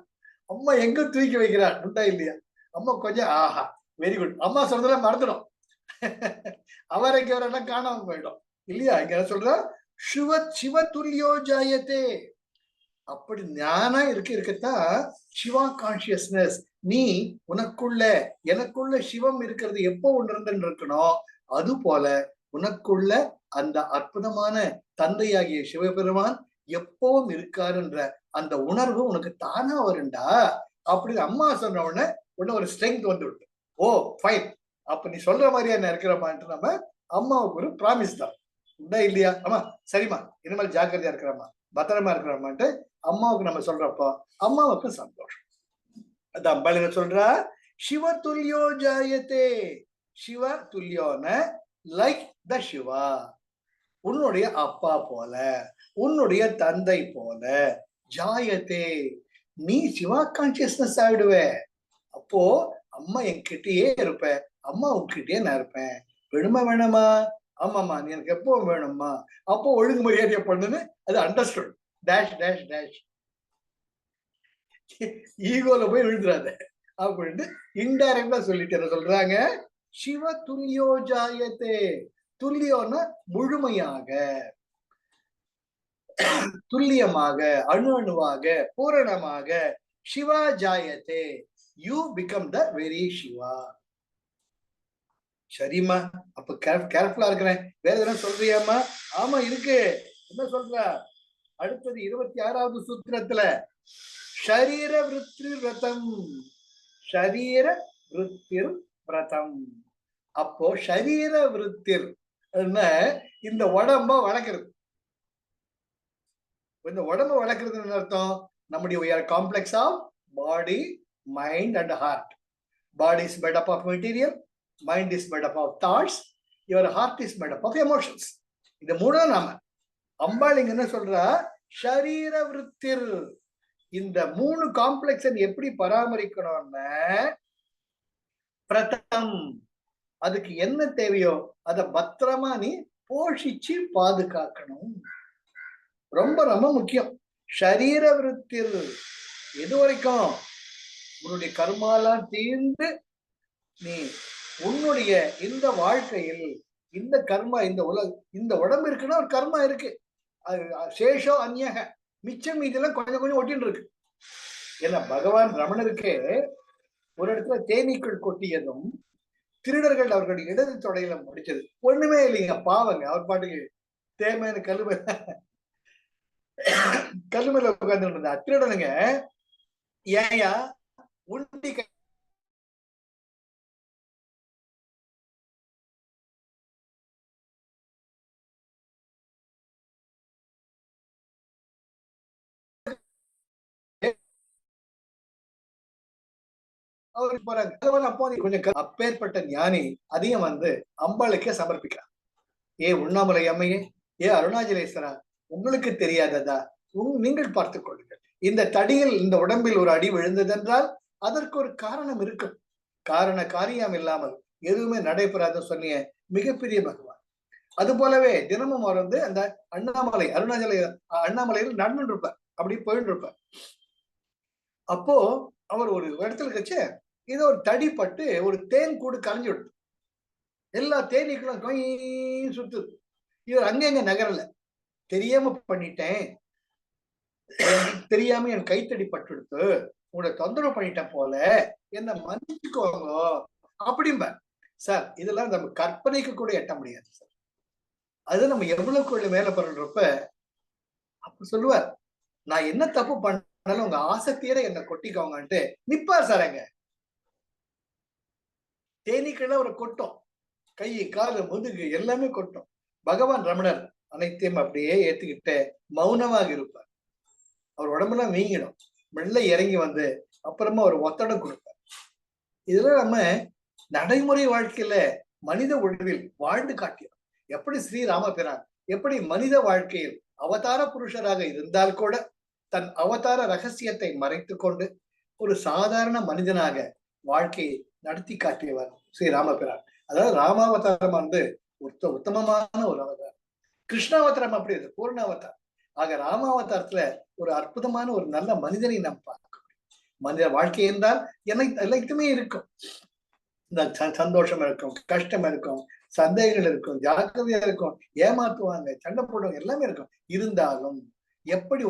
அம்மா எங்க தூக்கி வைக்கிறான் உண்டா இல்லையா? அம்மா கொஞ்சம் வெரி குட். அம்மா சொல்றதெல்லாம் மறந்துடும், அவரைக்கு அவரெல்லாம் காணாம போயிடும் இல்லையா? இங்க என்ன சொல்ற? சிவ துல்லியோ ஜாயத்தே. அப்படி ஞானா இருக்கத்தான் சிவா கான்சியஸ்னஸ். நீ உனக்குள்ள எனக்குள்ள சிவம் இருக்கிறது எப்போ உணர்ந்துன்னு இருக்கணும், அது போல உனக்குள்ள அந்த அற்புதமான தந்தையாகிய சிவபெருமான் எப்பவும் இருக்காருன்ற அந்த உணர்வு உனக்கு தானா வருண்டா அப்படின்னு அம்மா சொன்ன உடனே ஒரு ஸ்ட்ரென்த் வந்து விட்டு, ஓ ஃபைன், அப்ப நீ சொல்ற மாதிரியா நான் இருக்கிறமான்ட்டு நம்ம அம்மாவுக்கு ஒரு ப்ராமிஸ் தான், உண்டா இல்லையா? ஆமா சரிம்மா, இனிமேல் ஜாக்கிரதையா இருக்கிறாம்மா, பத்திரமா இருக்கிறாமான்ட்டு அம்மாவுக்கு நம்ம சொல்றப்போ அம்மாவுக்கு சந்தோஷம். அது அம்பாள் என்ன சொல்றா, சிவ துல்லியோ ஜாயத்தே, சிவ துல்லியோன லைக் த சிவா, உன்னுடைய அப்பா போல, உன்னுடைய தந்தை போல, ஜாயத்தே நீ சிவா கான்சியஸ்னஸ் ஆயிடுவ. அப்போ அம்மா என்கிட்டயே இருப்ப, அம்மா உன்கிட்டயே நான் இருப்பேன். வேணுமா வேணாமா? ஆமாம்மா நீ எனக்கு எப்போ வேணும்மா, அப்போ ஒழுங்கு மரியாதையை பண்ணுன்னு அது அண்டர்ஸ்டுட். டேஷ் டேஷ் டேஷ், ஈகோல போய் விழுந்துடாத அப்படின்ட்டு இன்டைரக்டா சொல்லிட்டு என்ன சொல்றாங்க, சிவ துல்லியோ ஜாயத்தே, துல்லியோன்னா முழுமையாக, துல்லியமாக, அணு அணுவாக, பூரணமாக, சிவா ஜாயத்தே, you become the very Shiva. சரிம்மா, அப்ப கேர்ஃபுல்லா இருக்கிறேன். வேற எதனா சொல்றியாமா? ஆமா இருக்கு. என்ன சொல்ற? அடுத்தது 26வது சூத்திரத்துல ஷரீர விருத்தி விரதம், ஷரீர விருத்திர் விரதம். அப்போ ஷரீர விருத்திர் இந்த உடம்ப வளர்க்கிறது. இந்த உடம்ப வளர்க்கறதுன்னு அர்த்தம், நம்முடைய complex of body, mind and heart. Body is made up of material, mind is made up of thoughts, your heart is made up of emotions. இந்த மூணு நாம அம்பாள் இங்க என்ன சொல்றா, ஷரீர விருத்திர், இந்த மூணு காம்ப்ளெக்ஸ் எப்படி பராமரிக்கணும்னா பிரதம், அதுக்கு என்ன தேவையோ அதை பத்திரமா நீ போஷிச்சு பாதுகாக்கணும். ரொம்ப ரொம்ப முக்கியம். ஷரீர விருத்திர் எது வரைக்கும்? உன்னுடைய கர்மாலாம் தீர்ந்து நீ உன்னுடைய இந்த வாழ்க்கையில் இந்த கர்மா, இந்த இந்த உடம்பு இருக்குன்னா ஒரு கர்மா இருக்கு, சேஷோ அந்நியக, மிச்சம் இதெல்லாம் கொஞ்சம் கொஞ்சம் ஒட்டின்னு இருக்கு. ஏன்னா பகவான் ரமணருக்கே ஒரு இடத்துல தேனீக்கள் கொட்டியதும் திருடர்கள் அவர்களுடைய இடது தொடையில முடிச்சது ஒண்ணுமே இல்லைங்க, பாவங்க. அவர் பாட்டுக்கு தேமையான கல்லுமையில உட்கார்ந்து இருந்தா திருடனுங்க, ஏயா உண்டி அவருக்கு போறாங்க. அப்போ கொஞ்சம் அப்பேற்பட்ட ஞானி அதையும் அம்பாளுக்கே சமர்ப்பிக்கிறார். ஏ உண்ணாமலை அம்மையே, ஏ அருணாச்சலேஸ்வரா, உங்களுக்கு தெரியாததா? நீங்கள் பார்த்துக் கொள்ளுங்கள். இந்த தடியில் இந்த உடம்பில் ஒரு அடி விழுந்ததென்றால் அதற்கு ஒரு காரணம் இருக்கும். காரண காரியம் இல்லாமல் எதுவுமே நடைபெறாத சொன்னிய மிகப்பெரிய பகவான். அது போலவே தினமும் அவர் அந்த அண்ணாமலை, அண்ணாமலையில் நடந்து இருப்பார், அப்படி போயிட்டு இருப்பார். அப்போ அவர் ஒரு இடத்துல கட்சி ஏதோ ஒரு தடிப்பட்டு ஒரு தேன் கூடு கலைஞ்சு விட்டு எல்லா தேனீக்களும் சுத்துது. இவர் அங்கங்க நகரல, தெரியாம பண்ணிட்டேன், தெரியாம என் கைத்தடி பட்டு எடுத்து உங்களை தொந்தரவு பண்ணிட்டேன் போல, என்ன மன்னிச்சுக்கோங்க அப்படிம்ப. சார் இதெல்லாம் நம்ம கற்பனைக்கு கூட எட்ட முடியாது சார். அது நம்ம எவ்வளவுக்குள்ள மேல பண்றப்ப அப்ப சொல்லுவார், நான் என்ன தப்பு பண்ணாலும் உங்க ஆசக்தியோட என்ன கொட்டிக்கோங்கன்ட்டு நிப்பார் சார். அங்க தேனீக்கள் அவரை கொட்டும், கை காலு முதுகு எல்லாமே கொட்டும். பகவான் ரமணர் அனைத்தையும் அப்படியே ஏத்துக்கிட்டு மௌனமாக இருப்பார். அவர் உடம்புலாம் வீங்கிடும், மெல்ல இறங்கி அப்புறமா ஒரு ஒத்தடம் கொடுப்பார். இதுல நம்ம நடைமுறை வாழ்க்கையில மனித உணர்வில் வாழ்ந்து காட்டியோம். எப்படி ஸ்ரீராமபிரான் எப்படி மனித வாழ்க்கையில் அவதார புருஷராக இருந்தால் கூட தன் அவதார ரகசியத்தை மறைத்து கொண்டு ஒரு சாதாரண மனிதனாக வாழ்க்கையை நடத்தி காட்டியவர் ஸ்ரீராமபிரான். அதாவது ராமாவதாரம் உத்தமமான ஒரு அவதாரம். கிருஷ்ணாவதாரம் அப்படி இருக்கு, பூர்ணாவதாரம். ஆக ராமாவதாரத்துல ஒரு அற்புதமான ஒரு நல்ல மனிதனை நாம் பார்க்க முடியும். மனித வாழ்க்கை என்றால் எல்லாத்துமே இருக்கும். இந்த சந்தோஷம் இருக்கும், கஷ்டம் இருக்கும், சந்தேகங்கள் இருக்கும், ஜாக்கிரதையா இருக்கும், ஏமாத்துவாங்க, சண்டை போடுவாங்க, எல்லாமே இருக்கும். இருந்தாலும் எப்படி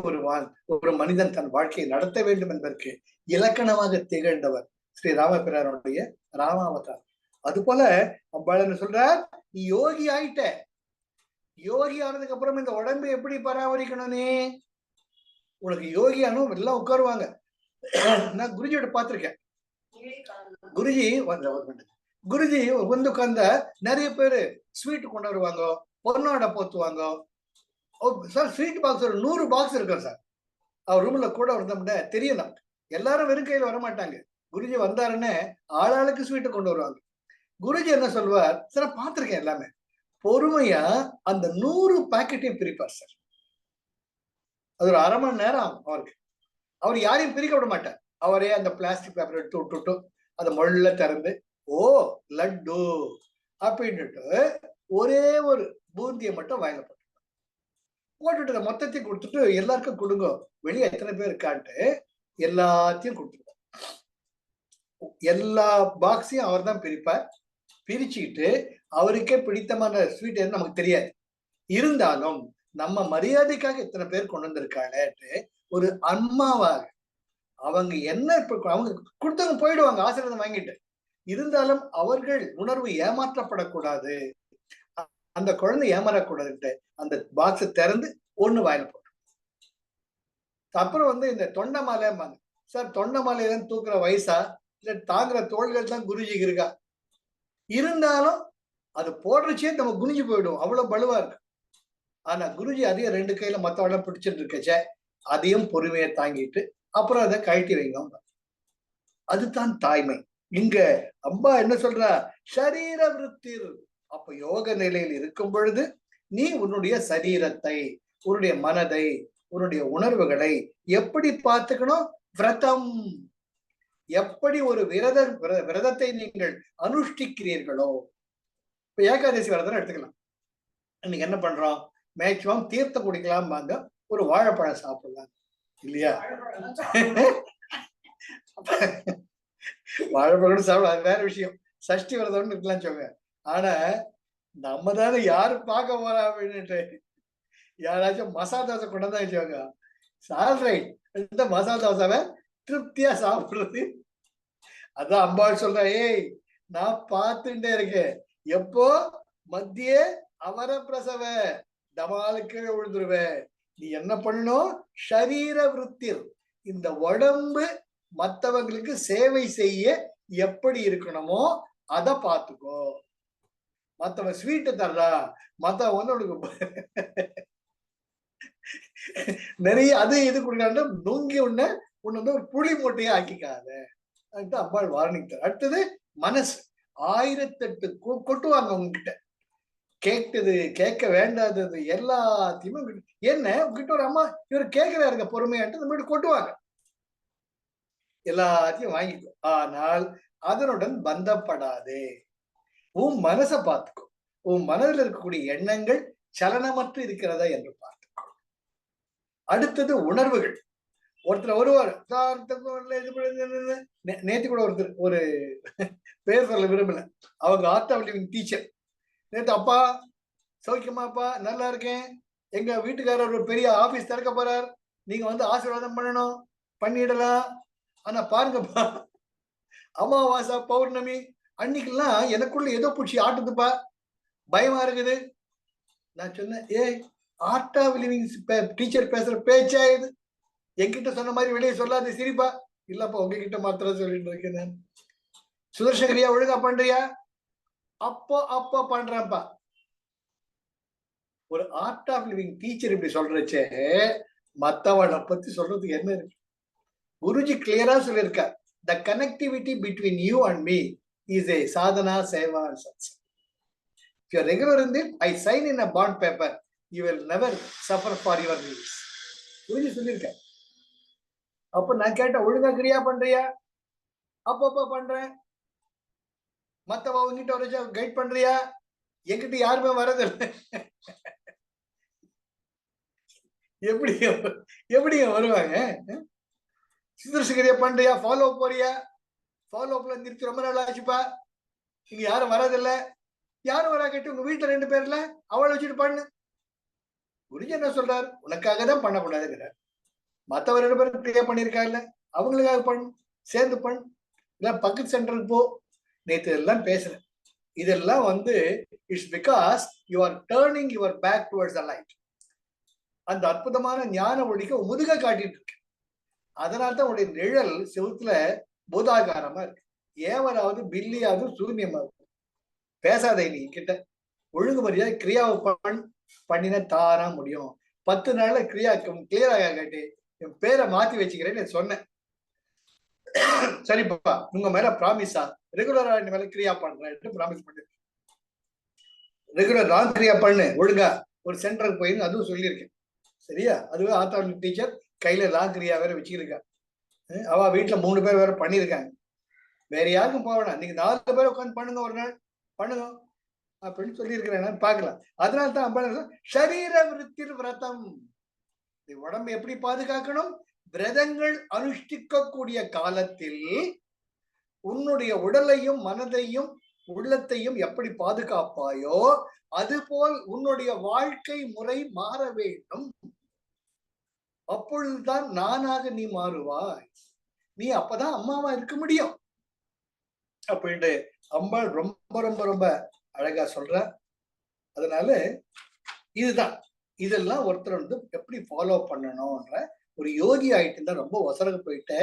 ஒரு மனிதன் தன் வாழ்க்கையை நடத்த வேண்டும் என்பதற்கு இலக்கணமாக திகழ்ந்தவர் ஸ்ரீ ராமபிரானுடைய ராமாவதாரம். அது போல அம்பாள் சொல்றார், நீ யோகி ஆயிட்ட, யோகி ஆனதுக்கு அப்புறம் இந்த உடம்பு எப்படி பராமரிக்கணும்னே உனக்கு யோகியானும் எல்லாம் உட்காருவாங்க. நான் குருஜியோட பார்த்திருக்கேன். குருஜி குருஜி வந்து உட்கார்ந்த நிறைய பேரு ஸ்வீட் கொண்டு வருவாங்க, பொண்ணோட போத்துவாங்க. சார் ஸ்வீட் பாக்ஸ் ஒரு 100 பாக்ஸ் இருக்கும் சார். அவர் ரூம்ல கூட வந்தோம்னா தெரியும் நமக்கு. எல்லாரும் வெறும் கையில வர மாட்டாங்க. குருஜி வந்தாருன்னு ஆளாளுக்கு ஸ்வீட் கொண்டு வருவாங்க. குருஜி என்ன சொல்வார், சார் பார்த்திருக்கேன் எல்லாமே. பொறுமையா அந்த 100 பாக்கெட்டையும் பிரிப்பார் சார். அது ஒரு 1/2 மணி நேரம் ஆகும் அவருக்கு. அவர் யாரையும் பிரிக்க விட மாட்டார். அவரே அந்த பிளாஸ்டிக் பேப்பர் எடுத்து விட்டுட்டு அதை மொள்ள திறந்து, ஓ லட்டு அப்படின்ட்டு ஒரே ஒரு பூந்தியை மட்டும் வாயில போட்டுட்டு மொத்தத்தையும் கொடுத்துட்டு எல்லாருக்கும் கொடுங்க, வெளியே எத்தனை பேர் இருக்கான்ட்டு எல்லாத்தையும் கொடுத்துருவார். எல்லா பாக்ஸையும் அவர் தான் பிரிப்பார். பிரிச்சுக்கிட்டு அவருக்கே பிடித்தமான ஸ்வீட் என்ன நமக்கு தெரியாது, இருந்தாலும் நம்ம மரியாதைக்காக இத்தனை பேர் கொண்டு வந்திருக்காங்கட்டு ஒரு அம்மாவாக அவங்க என்ன அவங்க கொடுத்தவங்க போயிடுவாங்க ஆசீர்வாதம் வாங்கிட்டு. இருந்தாலும் அவர்கள் உணர்வு ஏமாற்றப்படக்கூடாது, அந்த குழந்தை ஏமாறக்கூடாதுன்ட்டு அந்த பாக்ஸை திறந்து ஒண்ணு வாயில போட்டு. அப்புறம் இந்த தொண்டை மாலைம்பாங்க சார். தொண்டை மாலையெல்லாம் தூக்குற வயசா இல்ல தாங்குற தோள்கள் தான் குருஜிக்கு இருக்கா? இருந்தாலும் அது போடுறச்சே நம்ம குனிஞ்சு போயிடும், அவ்வளவு பலுவா இருக்கு. ஆனா குருஜி அதையும் 2 கையில மத்தவெல்லாம் பிடிச்சிட்டு இருக்கச்சே அதையும் பொறுமையை தாங்கிட்டு அப்புறம் அதை கழட்டி வைங்க. அதுதான் தாய்மை. இங்க அம்மா என்ன சொல்றா, சரீர விருத்திர். அப்ப யோக நிலையில் இருக்கும் பொழுது நீ உன்னுடைய சரீரத்தை, உன்னுடைய மனதை, உன்னுடைய உணர்வுகளை எப்படி பார்த்துக்கணும்? விரதம். எப்படி ஒரு விரதத்தை நீங்கள் அனுஷ்டிக்கிறீர்களோ, இப்ப ஏகாதசி விரதம் எடுத்துக்கலாம். இன்னைக்கு என்ன பண்றோம், மேக்சிமம் தீர்த்தம் குடிக்கலாம், வாங்க ஒரு வாழைப்பழம் சாப்பிடலாம் இல்லையா? வாழைப்பழம் சாப்பிட அது வேற விஷயம், சஷ்டி விரதம்னு இருக்கலாம் சொல்லுங்க. ஆனா நம்ம தானே யாரு பார்க்க போறா அப்படின்னுட்டு யாராச்சும் மசாலா தோசை கொண்டு தான் வச்சுவாங்க. சால்ரைட் இந்த மசாலா தோசாவை திருப்தியா சாப்பிடுறது. அதான் அம்பாள் சொல்ற, ஏய் நான் பார்த்துட்டே இருக்கேன், எப்போ மத்திய அவர பிரசவ டமாலுக்கு விழுந்துருவேன். நீ என்ன பண்ணணும், ஷரீர விருத்திர், இந்த உடம்பு மற்றவங்களுக்கு சேவை செய்ய எப்படி இருக்கணுமோ அதை பார்த்துக்கோ. மத்தவன் ஸ்வீட்டு தர்றா, மத்தவன் உனக்கு நிறைய அது இது குடிக்காண்டு நொங்கி உன்ன ஒரு புளி மூட்டையை ஆக்கிக்காத அம்பாள் வார்னிங் தர. அடுத்தது மனசு. 1008 கொட்டுவாங்க உங்ககிட்ட, கேட்டது கேட்க வேண்டாதது எல்லாத்தையுமே. என்ன உங்ககிட்ட ஒரு அம்மா இவர் கேட்கிறாருங்க பொறுமையாட்டு நம்ம கொட்டுவாங்க, எல்லாத்தையும் வாங்கிக்கோ. ஆனால் அதனுடன் பந்தப்படாதே. உன் மனசை பார்த்துக்கோ, உன் மனதில் இருக்கக்கூடிய எண்ணங்கள் சலனமற்று இருக்கிறதா என்று பார்த்துக்கோ. அடுத்தது உணர்வுகள். ஒருத்தர் வருவார், நேற்று கூட ஒருத்தர், ஒரு பேர் சொல்ல விரும்பல, அவங்க ஆர்ட் ஆஃப் லிவிங் டீச்சர். நேற்று அப்பா சௌக்கியமாப்பா, நல்லா இருக்கேன், எங்க வீட்டுக்காரர் ஒரு பெரிய ஆபீஸ் திறக்க போறார், நீங்க ஆசீர்வாதம் பண்ணணும், பண்ணிடலாம். ஆனா பாருங்கப்பா, அமாவாசை பௌர்ணமி அன்னைக்கெல்லாம் எனக்குள்ள ஏதோ பூச்சி ஆட்டுதுப்பா, பயமா இருக்குது. நான் சொன்னேன், ஏய் ஆர்ட் ஆஃப் லிவிங் டீச்சர் பேசுற பேச்சா இது, என்கிட்ட சொன்ன மாதிரி வெளியே சொல்லாது, சிரிப்பா. இல்லப்பா உங்ககிட்ட மாத்திரம் சொல்லிட்டு இருக்கேன் நான். சுதர்சகரியா ஒழுங்கா பண்றியா? அப்போ பண்றேன்ப்பா. ஒரு ஆர்ட் ஆஃப் லிவிங் டீச்சர் இப்படி சொல்றச்சே மத்தவளை பத்தி சொல்றதுக்கு என்ன இருக்கு? குருஜி கிளியரா சொல்லியிருக்கார், the connectivity between you and me is a sadhana, seva and satsang. If you are regular in it, I sign in a bond paper, you will never suffer for your needs. Guruji சொல்லியிருக்கார். அப்ப நான் கேட்டேன், ஒழுங்கா கிரியா பண்றியா? அப்பப்ப பண்றேன். மத்தவ உங்ககிட்ட வர கைட் பண்றியா? என்கிட்ட யாருமே வரதில்லை. எப்படி வருவாங்க? சுதர்சகரியா பண்றியா? ஃபாலோ போறியா? ஃபாலோ அப்ல நிறுத்தி ரொம்ப நாள் ஆச்சுப்பா, இங்க யாரும் வரதில்லை. யாரும் வரா கேட்டு உங்க வீட்டுல 2 பேர்ல அவளை வச்சுட்டு பண்ணு. குருஜி என்ன சொல்றாரு, உனக்காக தான் பண்ணக்கூடாதுங்கிறார். மத்தவர் 2 பேரும் கிளியர் பண்ணிருக்காங்கல்ல, அவங்களுக்காக பண்ணு, சேர்ந்து பண்ணு. இல்ல பக்கத்து சென்டருக்கு போ. நேற்று எல்லாம் பேசுறேன். இதெல்லாம் it's because you are turning your back towards the light. அந்த அற்புதமான ஞான ஒளிக்கு முதுக காட்டிட்டு இருக்கு. அதனால்தான் உடைய நிழல் செவுத்துல பூதாகாரமா இருக்கு. ஏவலாவது பில்லியாவது சூன்யமாவது. பேசாதே நீ கிட்ட, ஒழுங்கு மரியாதை கிரியாவை பண்ணினா தானா முடியும். 10 நாள்ல கிரியா கிளியர் ஆகாட்டி என் பேரை மாத்தி வச்சுக்கிறேன்னு சொன்னேன். சரிப்பா, உங்க மேல ப்ராமிஸா ரெகுலரா இந்த மேல கிரியா பண்றேன் ப்ராமிஸ் பண்ணு. ரெகுலர் லாங் கிரியா பண்ணு, ஒழுங்கா ஒரு சென்டருக்கு போயிருந்து அதுவும் சொல்லியிருக்கேன். சரியா? அதுவே ஆத்தாள் டீச்சர் கையில லாங் கிரியா வேற வச்சுக்கிருக்கா. அவ வீட்டுல 3 பேர் வேற பண்ணியிருக்காங்க. வேற யாருக்கும் போவேனா, நீங்க 4 பேர் உட்காந்து பண்ணுங்க, ஒரு நாள் பண்ணுங்க அப்படின்னு சொல்லி இருக்கிறேன். பார்க்கலாம். அதனால தான் அம்பாள் சரீர விருத்திர் விரதம். உடம்பு எப்படி பாதுகாக்கணும்? விரதங்கள் அனுஷ்டிக்கக்கூடிய காலத்தில் உன்னுடைய உடலையும் மனதையும் உள்ளத்தையும் எப்படி பாதுகாப்பாயோ அதுபோல் உன்னுடைய வாழ்க்கை முறை மாற வேண்டும். அப்பொழுதுதான் நானாக நீ மாறுவாய். நீ அப்பதான் அம்மாவா இருக்க முடியும் அப்படின்ட்டு அம்பாள் ரொம்ப ரொம்ப ரொம்ப அழகா சொல்ற. அதனால இதுதான், இதெல்லாம் ஒருத்தர் வந்து எப்படி ஃபாலோ பண்ணணும்ன்ற ஒரு யோகி ஆயிட்டு தான் ரொம்ப ஒசரகு போயிட்ட.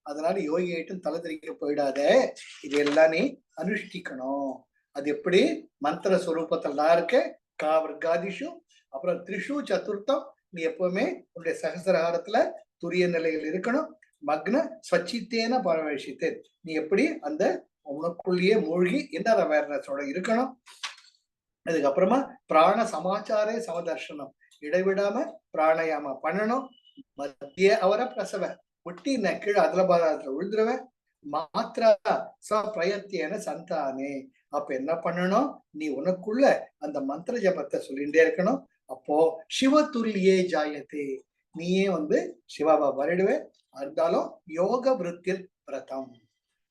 அதனால யோகி ஆயிட்டும் தலை தெரிக்க போயிடாத. இது எல்லாம் நீ அனுஷ்டிக்கணும். அது எப்படி? மந்திர ஸ்வரூபத்தில் தான் இருக்க காவர்காதிஷு, அப்புறம் த்ரிஷு சதுர்த்தம். நீ எப்பவுமே உன்னுடைய சகசிரகாரத்துல துரிய நிலையில் இருக்கணும். மக்ன ஸ்வச்சித்தேன பரவசித்தே, நீ எப்படி அந்த உனக்குள்ளேயே மூழ்கி இன்னர் அவேர்னஸோட இருக்கணும். அதுக்கப்புறமா பிராண சமாச்சாரே சமதர்ஷனம், இடைவிடாம பிராணயாம பண்ணணும். மத்திய அவர பிரசவ ஒட்டி கீழே அதுல பாதத்துல விழுந்துருவேன். மாத்திரா பிரயத்தியன சந்தானே, அப்ப என்ன பண்ணணும்? நீ உனக்குள்ள அந்த மந்திர ஜபத்தை சொல்லிட்டே இருக்கணும். அப்போ சிவதுல்லியே ஜாயத்தே, நீயே வந்து சிவாபா வருடுவே. இருந்தாலும் யோக விருத்திர் விரதம்,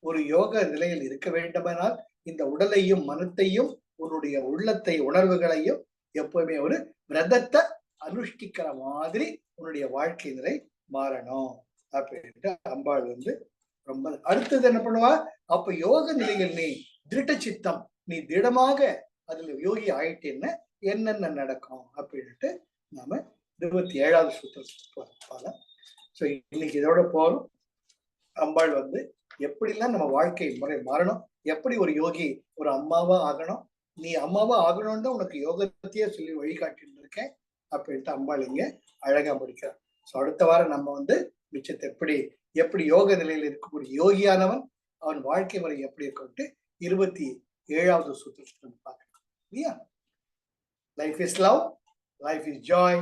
ஒரு யோக நிலையில் இருக்க வேண்டுமானால் இந்த உடலையும் மனத்தையும் உன்னுடைய உள்ளத்தை உணர்வுகளையும் எப்பவுமே ஒரு விரதத்தை அனுஷ்டிக்கிற மாதிரி உன்னுடைய வாழ்க்கை நிலை மாறணும் அப்படின்ட்டு அம்பாள் வந்து ரொம்ப. அடுத்தது என்ன பண்ணுவா? அப்ப யோக நிலையில் நீ திருட்ட சித்தம், நீ திடமாக அதுல யோகி ஆயிட்டேன்னு என்னென்ன நடக்கும் அப்படின்ட்டு நாம 27வது சூத்திரத்துல. ஸோ இன்னைக்கு இதோட போறோம். அம்பாள் வந்து எப்படிலாம் நம்ம வாழ்க்கை முறை மாறணும், எப்படி ஒரு யோகி ஒரு அம்மாவா ஆகணும், நீ அம்மாவா ஆகணும்னு தான் உனக்கு யோகத்தையே சொல்லி வழிகாட்டிட்டு இருக்கேன் அப்படின்ட்டு அம்பாள் இங்க அழகா முடிக்கிறார். ஸோ அடுத்த வாரம் நம்ம வந்து மிச்சத்தை எப்படி யோக நிலையில் இருக்கக்கூடிய யோகியானவன் அவன் வாழ்க்கை முறை எப்படி இருக்கும்ட்டு 27வது சூத்திரத்தை பார்க்கலாம். இல்லையா? Life is love, life is Joy,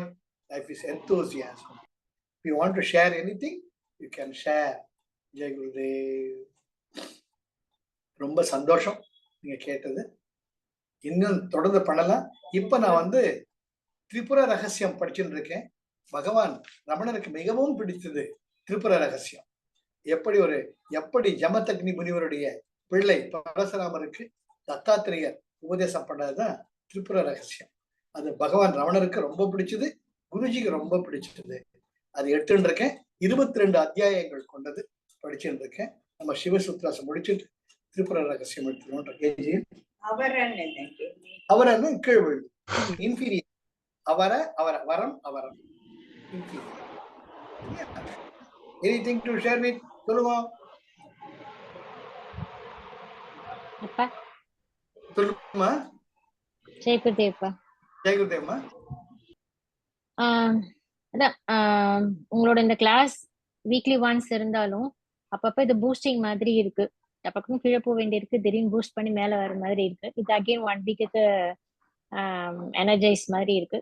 life is enthusiasm. If you want to share anything, you can share. Jai Gurudev. ரொம்ப சந்தோஷம் நீங்க கேட்டது. இன்னும் தொடர்ந்து பண்ணலாம். இப்ப நான் வந்து திரிபுர ரகசியம் படிச்சுட்டு இருக்கேன். பகவான் ரமணருக்கு மிகவும் பிடித்தது திரிபுர ரகசியம். எப்படி ஜமதக்னி முனிவருடைய பிள்ளை பரசுராமருக்கு தத்தாத்திரேயர் உபதேசம் பண்ணதுதான் திரிபுர ரகசியம். அது பகவான் ரமணருக்கு ரொம்ப பிடிச்சது, குருஜிக்கு ரொம்ப பிடிச்சது. அது எடுத்துட்டு இருக்கேன். 22 அத்தியாயங்கள் கொண்டது படிச்சுட்டு இருக்கேன். நம்ம சிவசூத்ராசம் முடிச்சுட்டு திரிபுர ரகசியம் எடுத்துக்கணும். கேஜி அவர் என்ன கீழ் விழுது இன்ஃபீரியர், அவர வரம் அவரம் inferior. Anything to share with சொல்லுங்க. சொல்லுமா. ஜெய் குருதேவ்ப்பா. ஜெய் குருதேவ்மா. அதான் உங்களோட இந்த கிளாஸ் வீக்லி ஒன்ஸ் இருந்தாலும் அப்பப்ப இது பூஸ்டிங் மாதிரி இருக்கு. அப்பப்போ கீழே போக வேண்டியிருக்கு, திடீர்னு பூஸ்ட் பண்ணி மேல வர மாதிரி இருக்கு. இது அகைன் 1 வீக்குக்கு எனர்ஜைஸ் மாதிரி இருக்கு.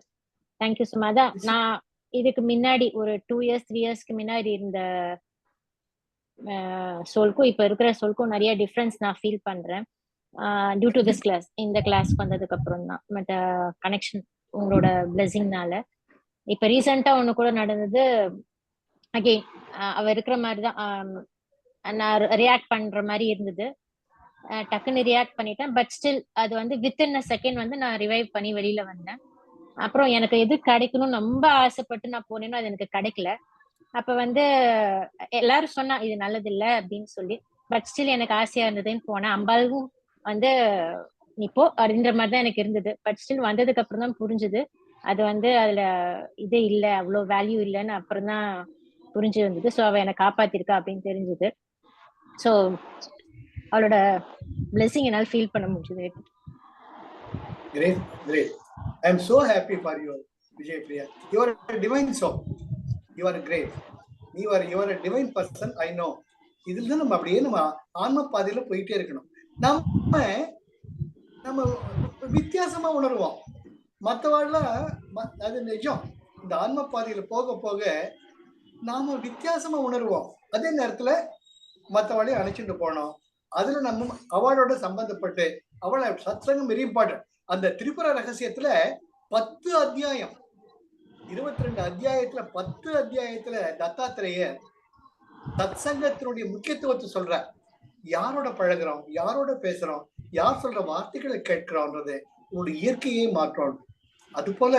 Thank you so much. அதான் நான் இதுக்கு முன்னாடி ஒரு 2 இயர்ஸ் 3 இயர்ஸ்க்கு முன்னாடி இருந்த சோல்க்கும் இப்ப இருக்கிற சோல்க்கும் நிறைய டிஃப்ரென்ஸ் நான் ஃபீல் பண்றேன். டியூ டு திஸ் கிளாஸ், இந்த கிளாஸ்க்கு வந்ததுக்கு அப்புறம் தான் மற்ற கனெக்ஷன் உங்களோட பிளெஸிங்னால. இப்ப ரீசெண்டா ஒண்ணு கூட நடந்தது. அகெயின் அவ இருக்கிற மாதிரிதான் நான் ரியாக்ட் பண்ற மாதிரி இருந்தது. டக்குன்னு ரியாக்ட் பண்ணிட்டேன். பட் ஸ்டில் அது வந்து வித்தின் அ செகண்ட் வந்து நான் ரிவைவ் பண்ணி வெளியில வந்தேன். அப்புறம் எனக்கு எது கிடைக்கணும்னு ரொம்ப ஆசைப்பட்டு நான் போனேனோ அது எனக்கு கிடைக்கல. அப்ப வந்து எல்லாரும் சொன்னா இது நல்லது இல்லை அப்படின்னு சொல்லி, பட் ஸ்டில் எனக்கு ஆசையா இருந்ததுன்னு போனேன். அம்பாளும் வந்து இப்போ அப்படின்ற மாதிரிதான் எனக்கு இருந்தது. பட் ஸ்டில் வந்ததுக்கு அப்புறம் தான் புரிஞ்சுது அது வந்து அதுல இது இல்லை, அவ்வளோ வேல்யூ இல்லைன்னு அப்புறம் தான் புரிஞ்சு வந்தது. ஸோ அவ என்னை காப்பாத்திருக்கா அப்படின்னு தெரிஞ்சுது. ஸோ அவளோட பிளெஸிங் என்னால் ஃபீல் பண்ண முடிஞ்சது. Great, great. I am so happy for you, Vijay Priya. You are a divine soul. You are great. You are a divine person. I know. இதில் தான் நம்ம அப்படியே நம்ம ஆன்ம பாதையில போயிட்டே இருக்கணும். நம்ம வித்தியாசமா உணர்வோம். மற்றவாழ்ல அது நிஜம். இந்த ஆன்ம பாதையில போக போக நாம வித்தியாசமா உணர்வோம். அதே நேரத்துல மற்றவாளையும் அணைச்சிட்டு போனோம். அதுல நம்ம அவளோட சம்பந்தப்பட்டு அவளை சத்சங்கம் வெரி இம்பார்ட்டன்ட். அந்த திரிபுர ரகசியத்துல 10 அத்தியாயம் 22 அத்தியாயத்துல 10 அத்தியாயத்துல தத்தாத்திரேயர் சத்சங்கத்தினுடைய முக்கியத்துவத்தை சொல்ற. யாரோட பழகிறோம், யாரோட பேசுறோம், யார் சொல்ற வார்த்தைகளை கேட்கிறோம்ன்றது உன்னுடைய இயற்கையை மாற்றோம். அது போல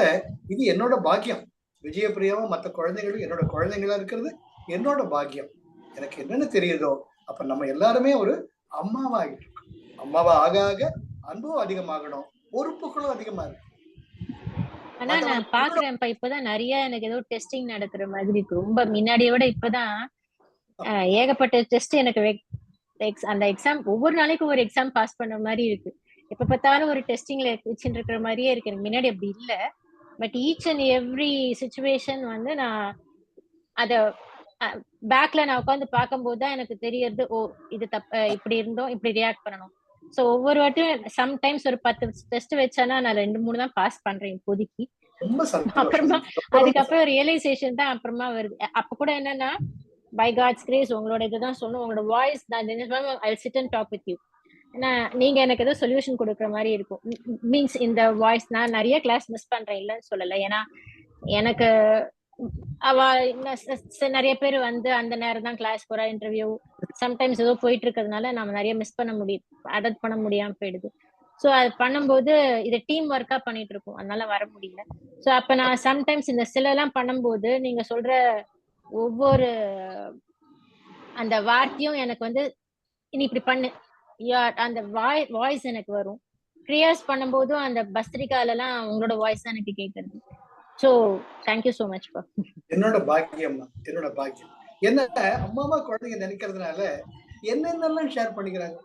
இது என்னோட பாக்கியம். விஜயபிரியாவும் மற்ற குழந்தைகளும் என்னோட குழந்தைங்களா இருக்கிறது என்னோட பாக்கியம். எனக்கு என்னன்னு தெரியுதோ அப்ப நம்ம எல்லாருமே ஒரு அம்மாவா ஆகிட்டு இருக்கோம். அம்மாவா ஆக ஆக அன்பும் அதிகமாகணும், பொறுப்புகளும் அதிகமா இருக்கு. ஆனா நான் பாக்குறேன் இப்பதான் நிறைய எனக்கு ஏதோ டெஸ்டிங் நடக்கிற மாதிரி இருக்கு. ரொம்ப முன்னாடியை விட இப்பதான் ஏகப்பட்ட டெஸ்ட் எனக்கு அந்த எக்ஸாம் ஒவ்வொரு நாளைக்கும் ஒரு எக்ஸாம் பாஸ் பண்ண மாதிரி இருக்கு. எப்ப பார்த்தாலும் ஒரு டெஸ்டிங்ல வச்சுட்டு இருக்கிற மாதிரியே இருக்கு. எனக்கு முன்னாடி அப்படி இல்லை. But each and every situation வந்து நான் அத பேக்ல நான் உட்காந்து பார்க்கும்போது தான் எனக்கு தெரியறது, ஓ இது இப்படி இருந்தோம், இப்படி ரியாக்ட் பண்ணணும். ஸோ ஒவ்வொரு வாட்டியும் சம்டைம்ஸ் ஒரு 10 டெஸ்ட் வச்சானா நான் 2-3 தான் பாஸ் பண்றேன் இப்போதைக்கு. அப்புறமா அதுக்கப்புறம் ரியலைசேஷன் தான் அப்புறமா வருது. அப்ப கூட என்னன்னா பை காட்ஸ் கிரேஸ் உங்களோட இதுதான் சொல்லணும், உங்களோட வாய்ஸ் நான் I sit and talk with you. ஏன்னா நீங்க எனக்கு ஏதோ சொல்யூஷன் கொடுக்குற மாதிரி இருக்கும். மீன்ஸ் இந்த வாய்ஸ் நான் நிறைய கிளாஸ் மிஸ் பண்றேன், இல்லைன்னு சொல்லலை. ஏன்னா எனக்கு நிறைய பேர் வந்து அந்த நேரம் தான் கிளாஸ் போற இன்டர்வியூ சம்டைம்ஸ் ஏதோ போயிட்டு இருக்கிறதுனால நம்ம நிறைய மிஸ் பண்ண முடியும், அடெப்ட் பண்ண முடியாம போயிடுது. ஸோ அது பண்ணும்போது இதை டீம் ஒர்க்கா பண்ணிட்டு இருக்கோம், அதனால வர முடியல. ஸோ அப்ப நான் சம்டைம்ஸ் இந்த சில எல்லாம் பண்ணும்போது நீங்க சொல்ற ஒவ்வொரு அந்த வார்த்தையும் எனக்கு வந்து இனி இப்படி பண்ணு அந்த வாய்ஸ் எனக்கு வரும். ப்ரேயர்ஸ் பண்ணும்போதும் அந்த பஸ்திரிகால எல்லாம் உங்களோட வாய்ஸ் தான் எனக்கு கேட்கறது. சோ தேங்க்யூ சோ மச் பா. என்னோட பாக்கியம், என்னோட பாக்கியம். என்ன அம்மாவா குழந்தைங்க நினைக்கிறதுனால என்னென்னலாம் ஷேர் பண்ணிக்கிறாங்க.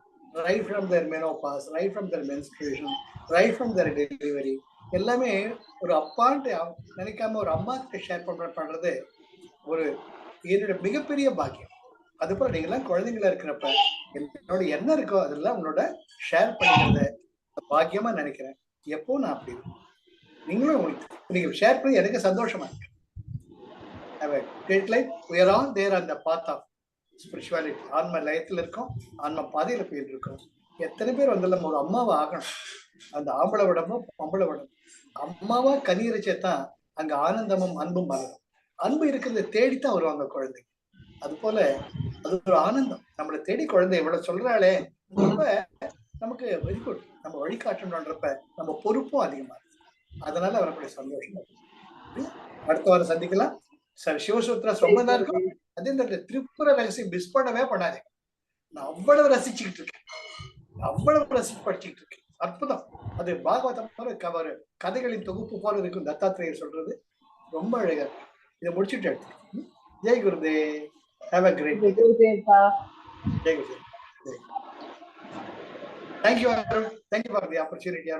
Right from their menopause, right from their menstruation, right from their delivery, எல்லாமே ஒரு அப்பான்ட்டு நினைக்காம ஒரு அம்மா கிட்ட ஷேர் பண்றது ஒரு என்னோட மிகப்பெரிய பாக்கியம். அது போல நீங்கெல்லாம் குழந்தைங்களா இருக்கிறப்ப என்னோட என்ன இருக்கோ அதெல்லாம் உங்களோட ஷேர் பண்ணிக்கிறத பாக்கியமா நினைக்கிறேன். எப்போ நான் அப்படி நீங்களும் நீங்க ஷேர் பண்ணி எனக்கு சந்தோஷமா இருக்கு. ஸ்பிரிச்சுவாலிட்டி ஆன்ம லயத்துல இருக்கோம், ஆன்ம பாதையில போயிட்டு இருக்கோம். எத்தனை பேர் வந்து நம்ம ஒரு அம்மாவா ஆகணும். அந்த ஆம்பளை விடமும் பொம்பளை விடமும் அம்மாவா கனியரிச்சதான் அங்க ஆனந்தமும் அன்பும் வளரும். அன்பு இருக்கிறத தேடித்தான் வருவாங்க குழந்தைங்க. அது போல அது ஒரு ஆனந்தம். நம்மளை தேடி குழந்தை இவ்வளவு சொல்றாளே, ரொம்ப நமக்கு வெரி குட். நம்ம வழிகாட்டணும்ன்றப்ப நம்ம பொறுப்பும் அதிகமா இருக்கு. அதனால வரக்கூடிய சந்தோஷம். அடுத்த வாரம் சந்திக்கலாம் சார். சிவசூத்ரா ரொம்ப நல்லா இருக்கும். அதே இந்த திரிபுர ரகசியம் மிஸ் பண்ணவே பண்ணாதே. நான் அவ்வளவு ரசிச்சுக்கிட்டு இருக்கேன், அவ்வளவு ரசிச்சு படிச்சுக்கிட்டு இருக்கேன். அற்புதம். அது பாகவதம் ஒரு கதைகளின் தொகுப்பு போல இருக்கும். தத்தாத்திரேயர் சொல்றது ரொம்ப அழகா இருக்கு. இதை முடிச்சுட்டு எடுத்து Jai Gurudev. Have a great day. Thank you. Thank you for the opportunity.